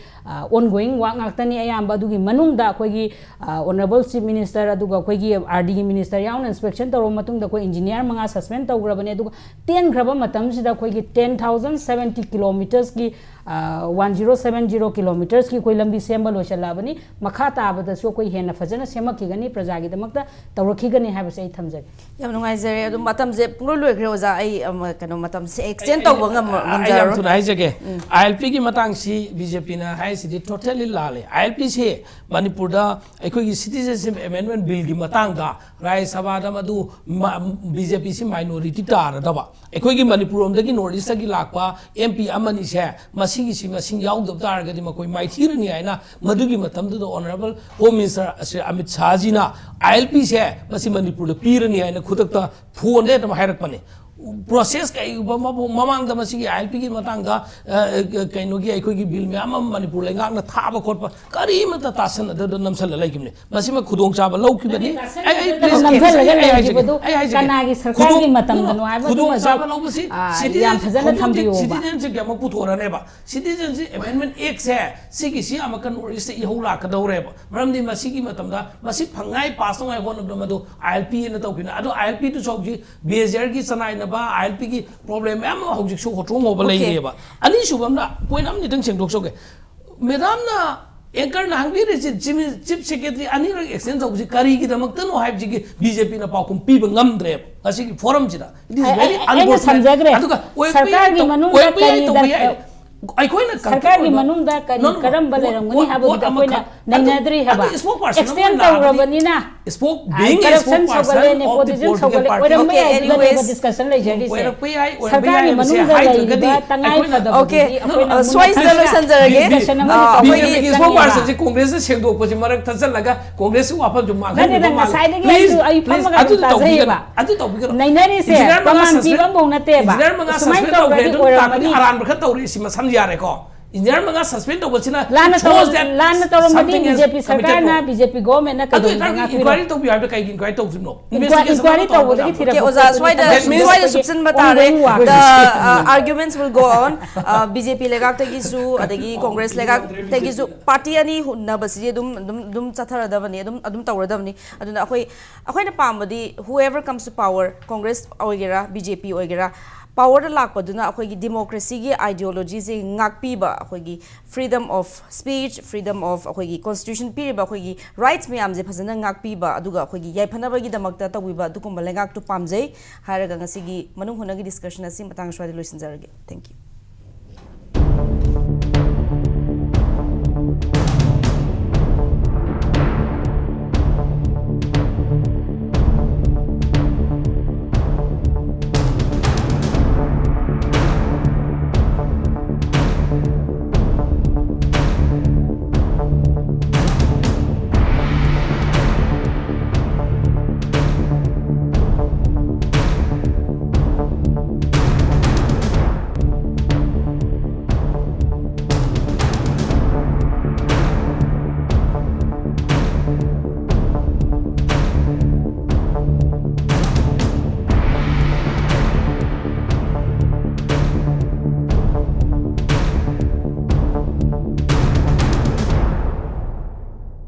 ongoing wa ngaktani ayamba adugi manungda koi gi honorable chief minister aduga koi gi RD gi minister yaun inspection tawro matung da koi engineer manga suspend tawgrabane aduga 10 graba matam sida koi gi 10070 kilometers ki 1070 kilometers ki koi lambi sembal losalabani makha tabadasu koi hena fajana semakigani praja gi damakta tawrakhigani habase ai thamjage yam nungai jare adu matam je punglo loigre oja ai kano matam se extend tawba ngam jaro tu hai jage ILP gi matang si BJP na hai si totally lale ILP se Manipur da ekoi gi citizenship amendment bill gi matang da Rai Sabha da madu BJP si minority tar da ba ekoi gi Manipur om da gi north east gi lakpa MP amani se masing si masing yaw da tar ga di makoi mai thirani ai na madu gi matam da honorable home minister Shri Amit Shah ji na ILP se masi Manipur da pirani ai na khudak ta phone de ma hairak pane process kai mamang da masi ILP gi matang da kaino gi ekoi gi bill me am Manipur le ngak na thaba khotpa kari mata tasan da namsal lai kimne masi ma khudong chaba lau ki bani ai please namsal laga gi badu kana gi sarkar gi matam da no ai badu khudong chaba lau basi yam phajana thambiyo ba citizenship gi ma puthora ne ba citizenship amendment act se sigi si amakan orist i hola ka dawre ba maram di masi gi matam da masi phangai pass ngai hon da madu ILP na tawkina ado ILP tu chok ji bezer gi sanai na ba ILP ki problem am hojik su hotro mo ba lai ba ani subam na point am ni tang seng dok soke madam na anchor na hangbi re chief secretary ani ra exchange of kari gi damak tan o haib ji ki BJP na pa kum pi ba ngam dre asi ki forum ji da it is very unfortunate aduka sarkar gi manung da kari aikoina sarkar gi manung da kari karam bale ramgani habu da koina nainadri haba extend tawrabani na spoke being a spokesperson of the political party anyways discussion lai jari se sarkar gi manung da lai tangai pada okay swai solution jarage BJP ki spokesperson ji congress se sengdok pa ji marak thajal laga congress wa pa jumma ga ne da sai da gi ai pham ga ta zai ba atu to bi nainari se taman pi bam bong na te ba sumai to ga aran ba kha tawri si ma sam yare ko engineer manga suspend to bachina lana to madi BJP sarkar na BJP government na ka inquiry to bi kai inquiry to no inquiry to wo dagi thira okay why the subsan batare the arguments will go on BJP legak tagi su adagi Congress legak tagi su party ani hunna basi dum chatharadabani adum tawradabani aduna akhoi na pamadi whoever comes to power Congress oigera BJP oigera power da lak paduna akhoi gi democracy gi ideology se ngakpi ba akhoi gi freedom of speech freedom of akhoi gi constitution pi ba akhoi gi rights me am je phajana ngakpi ba aduga akhoi gi yaifana ba gi damakta tawi ba dukum lengak tu pamjai haraga ngasi gi manung hona gi discussion asi matang shwadi loisin jarage thank you